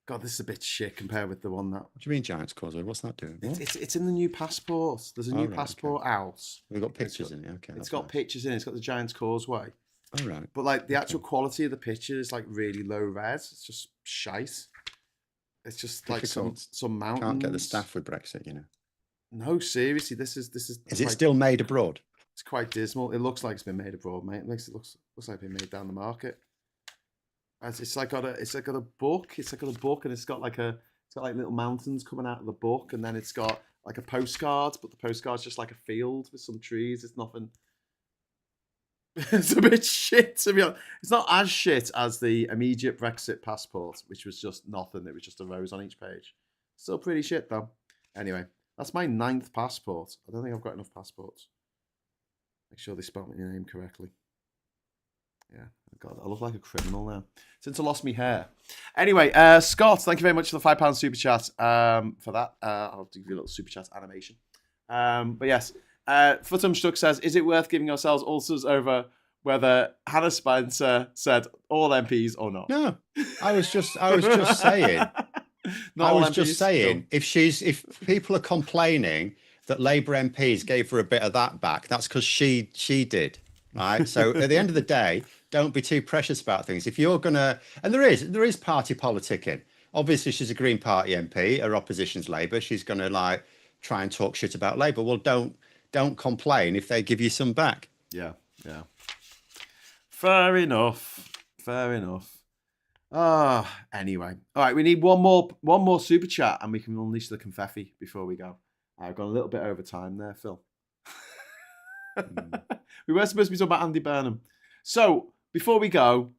God, this is a bit shit compared with the one that... What do you mean Giant's Causeway? What's that doing? It's in the new passport. There's a new passport out. We've got pictures in it. Okay. It's got pictures in it. It's got the Giant's Causeway. All right. But like the actual quality of the picture is like really low res. It's just shite. It's just like some mountains. Can't get the staff with Brexit, No, seriously, this is. Is it still made abroad? It's quite dismal. It looks like it's been made abroad, mate. It looks like it's been made down the market. It's like got a book. It's like got a book, and it's got like little mountains coming out of the book, and then it's got like a postcard, but the postcard's just like a field with some trees. It's nothing. It's a bit shit, to be honest. It's not as shit as the immediate Brexit passport, which was just nothing. It was just a rose on each page. Still pretty shit, though. Anyway, that's my 9th passport. I don't think I've got enough passports. Make sure they spell your name correctly. Yeah. God, I look like a criminal now. Since I lost my hair. Anyway, Scott, thank you very much for the £5 super chat. For that, I'll give you a little super chat animation. But yes, Footum Stuck says, "Is it worth giving ourselves ulcers over whether Hannah Spencer said all MPs or not?" No, I was just saying. Not I all was MPs? just saying, Cool. if people are complaining that Labour MPs gave her a bit of that back, that's because she did, right? So at the end of the day, don't be too precious about things. If you're gonna, and there is party politicking. Obviously, she's a Green Party MP. Her opposition's Labour. She's gonna like try and talk shit about Labour. Well, don't complain if they give you some back. Yeah. Fair enough. Anyway. All right, we need one more super chat and we can unleash the confetti before we go. I've gone a little bit over time there, Phil. We were supposed to be talking about Andy Burnham. So, before we go,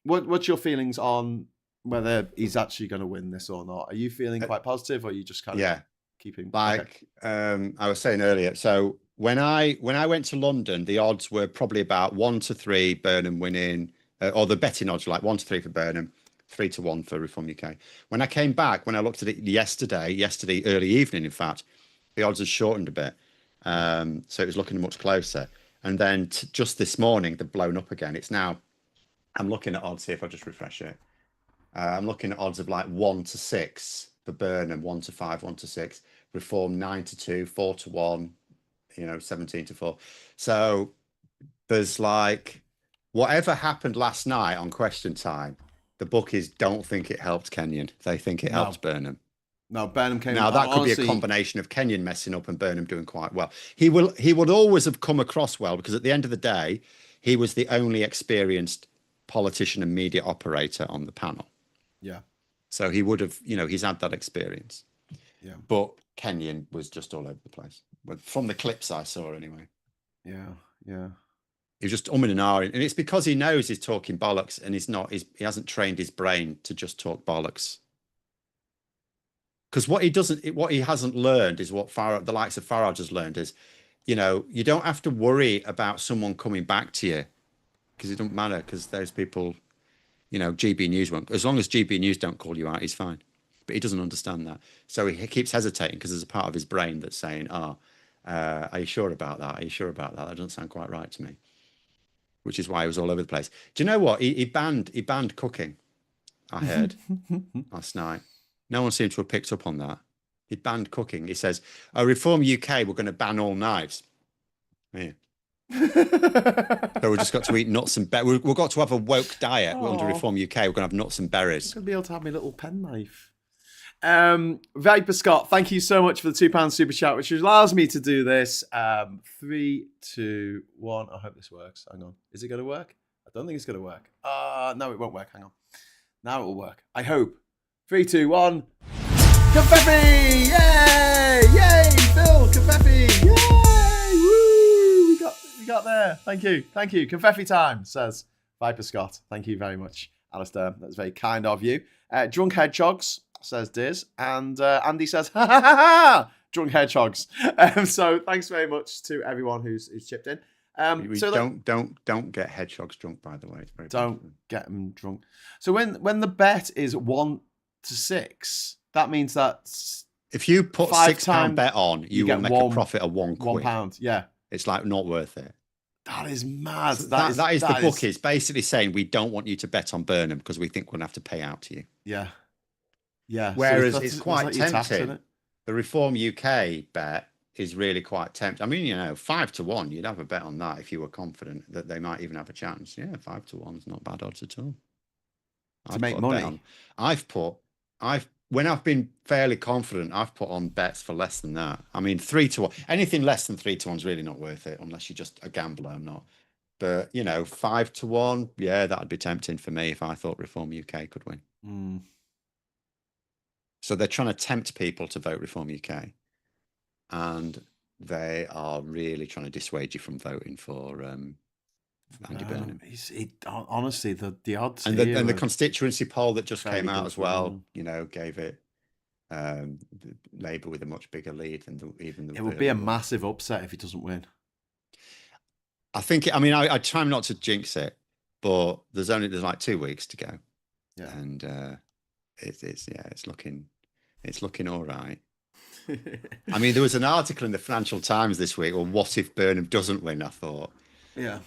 what's your feelings on whether he's actually going to win this or not? Are you feeling quite positive, or are you just kind of keeping... Like, okay. I was saying earlier, so when I went to London, the odds were probably about 1-3 Burnham winning, or the betting odds were like 1-3 for Burnham, 3-1 for Reform UK. When I came back, when I looked at it yesterday early evening, in fact, the odds had shortened a bit. So it was looking much closer. And then just this morning, they've blown up again. It's now, I'm looking at odds here, if I just refresh it. I'm looking at odds of like 1-6 for Burnham, 1-5, 1-6. Reform 9-2, 4-1, 17-4. So there's like, whatever happened last night on Question Time, the bookies don't think it helped Kenyon. They think it helped Burnham. No, Burnham came... Now, that could be a combination of Kenyon messing up and Burnham doing quite well. He would always have come across well, because at the end of the day, he was the only experienced politician and media operator on the panel. Yeah. So he would have, he's had that experience. Yeah. But Kenyon was just all over the place. From the clips I saw, anyway. Yeah. He was just umming and ahhing. And it's because he knows he's talking bollocks, and he hasn't trained his brain to just talk bollocks. Because what he hasn't learned is what the likes of Farage has learned is, you don't have to worry about someone coming back to you, because it doesn't matter, because those people, GB News won't. As long as GB News don't call you out, he's fine. But he doesn't understand that. So he keeps hesitating, because there's a part of his brain that's saying, are you sure about that? Are you sure about that? That doesn't sound quite right to me. Which is why he was all over the place. Do you know what? He banned cooking, I heard, last night. No one seemed to have picked up on that. He banned cooking. He says, Reform UK, we're going to ban all knives. Yeah. So we've just got to eat nuts and berries. We've got to have a woke diet under Reform UK. We're going to have nuts and berries. I'm going to be able to have my little penknife. Viper Scott, thank you so much for the £2 super chat, which allows me to do this. 3, 2, 1. I hope this works. Hang on. Is it going to work? I don't think it's going to work. No, it won't work. Hang on. Now it will work. I hope. 3, 2, 1. Confetti! Yay! Phil! Confetti! Yay! Woo! We got there. Thank you. Confetti time, says Viper Scott. Thank you very much, Alistair. That's very kind of you. Drunk Hedgehogs, says Diz. And Andy says, ha ha ha ha! Drunk Hedgehogs. So thanks very much to everyone who's chipped in. Don't get hedgehogs drunk, by the way. It's very don't important. Get them drunk. So when the bet is 1-6, that means that if you put £6 bet on, you will make a profit of £1. Yeah, it's like not worth it. That is mad. So that is the bookies basically saying we don't want you to bet on Burnham because we think we're gonna have to pay out to you. Yeah. Whereas it's quite tempting. The Reform UK bet is really quite tempting. I mean, 5-1, you'd have a bet on that if you were confident that they might even have a chance. Yeah, 5-1 is not bad odds at all. To make money. When I've been fairly confident, I've put on bets for less than that. I mean, 3-1, anything less than 3-1 is really not worth it unless you're just a gambler. I'm not. But 5-1, yeah, that'd be tempting for me if I thought Reform UK could win. So they're trying to tempt people to vote Reform UK, and they are really trying to dissuade you from voting for Andy Burnham. Honestly, the odds and the constituency poll that just came out as well, gave it Labour with a much bigger lead than even the. It would be a massive upset if he doesn't win. I think. I mean, I try not to jinx it, but there's like 2 weeks to go, Yeah. and it's looking all right. I mean, there was an article in the Financial Times this week. Well, what if Burnham doesn't win? I thought, yeah,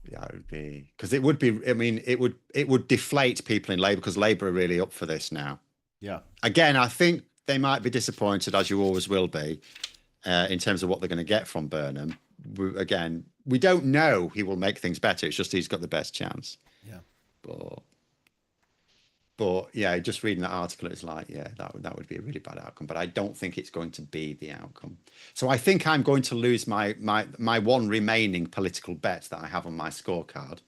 it would be, because it would be. I mean, it would deflate people in Labour, because Labour are really up for this now. Yeah. Again, I think they might be disappointed, as you always will be, in terms of what they're going to get from Burnham. We don't know he will make things better. It's just he's got the best chance. Yeah. But yeah, just reading that article, it's like, yeah, that would be a really bad outcome. But I don't think it's going to be the outcome. So I think I'm going to lose my one remaining political bet that I have on my scorecard,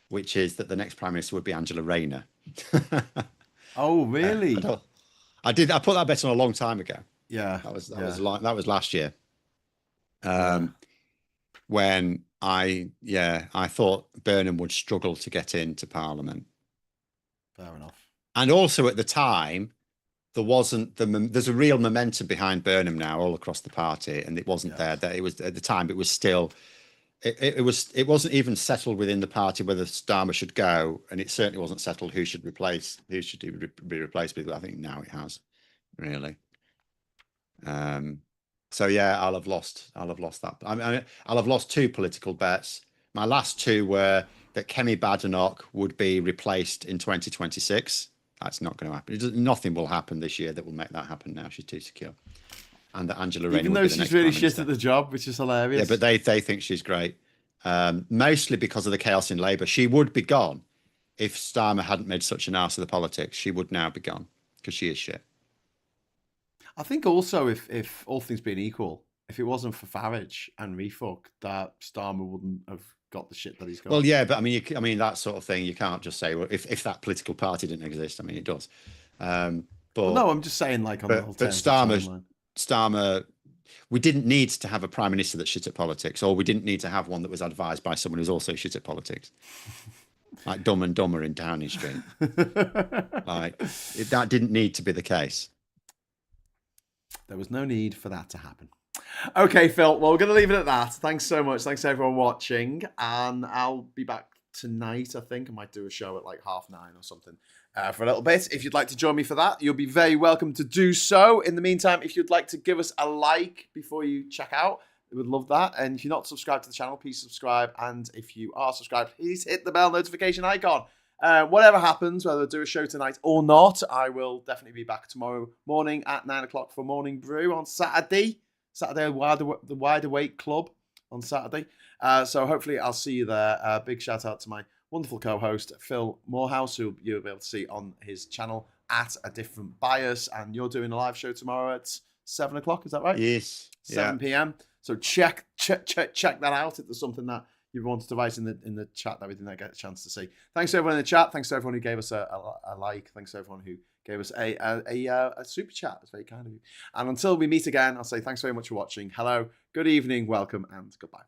which is that the next Prime Minister would be Angela Rayner. Oh, really? I put that bet on a long time ago. Yeah. That was last year. When I thought Burnham would struggle to get into Parliament. Fair enough. And also at the time, there's a real momentum behind Burnham now all across the party, and it wasn't there. That it was at the time. It was still. It wasn't even settled within the party whether Starmer should go, and it certainly wasn't settled who should be replaced with. I think now it has, really. So yeah, I'll have lost that. I'll have lost 2 political bets. My last 2 were that Kemi Badenoch would be replaced in 2026. That's not going to happen. Nothing will happen this year that will make that happen now. She's too secure. And that Angela Rayner, even though she's really shit at the job, which is hilarious. Yeah, but they think she's great. Mostly because of the chaos in Labour. She would be gone if Starmer hadn't made such an arse of the politics. She would now be gone, because she is shit. I think also, if all things being equal, if it wasn't for Farage and Refuck, that Starmer wouldn't have got the shit that he's got. Well, yeah, but I mean that sort of thing. You can't just say, well, if that political party didn't exist. I mean, it does. But no, I'm just saying, like, on the alternative Starmer, we didn't need to have a prime minister that's shit at politics, or we didn't need to have one that was advised by someone who's also shit at politics, like Dumb and Dumber in Downing Street. That didn't need to be the case. There was no need for that to happen. Okay, Phil. Well, we're going to leave it at that. Thanks so much. Thanks everyone watching, and I'll be back tonight. I think I might do a show at like 9:30 or something for a little bit. If you'd like to join me for that, you'll be very welcome to do so. In the meantime, if you'd like to give us a like before you check out, we would love that. And if you're not subscribed to the channel, please subscribe. And if you are subscribed, please hit the bell notification icon. Whatever happens, whether I do a show tonight or not, I will definitely be back tomorrow morning at 9 o'clock for Morning Brew on Saturday, the Wide Awake Club on Saturday. So hopefully I'll see you there. Big shout out to my wonderful co-host, Phil Moorhouse, who you'll be able to see on his channel at A Different Bias. And you're doing a live show tomorrow at 7 o'clock, is that right? Yes. 7 p.m. So check that out if there's something that you wanted to write in the chat that we didn't get a chance to see. Thanks to everyone in the chat. Thanks to everyone who gave us a like. Thanks to everyone who gave us a super chat. That's very kind of you. And until we meet again, I'll say thanks very much for watching. Hello, good evening, welcome, and goodbye.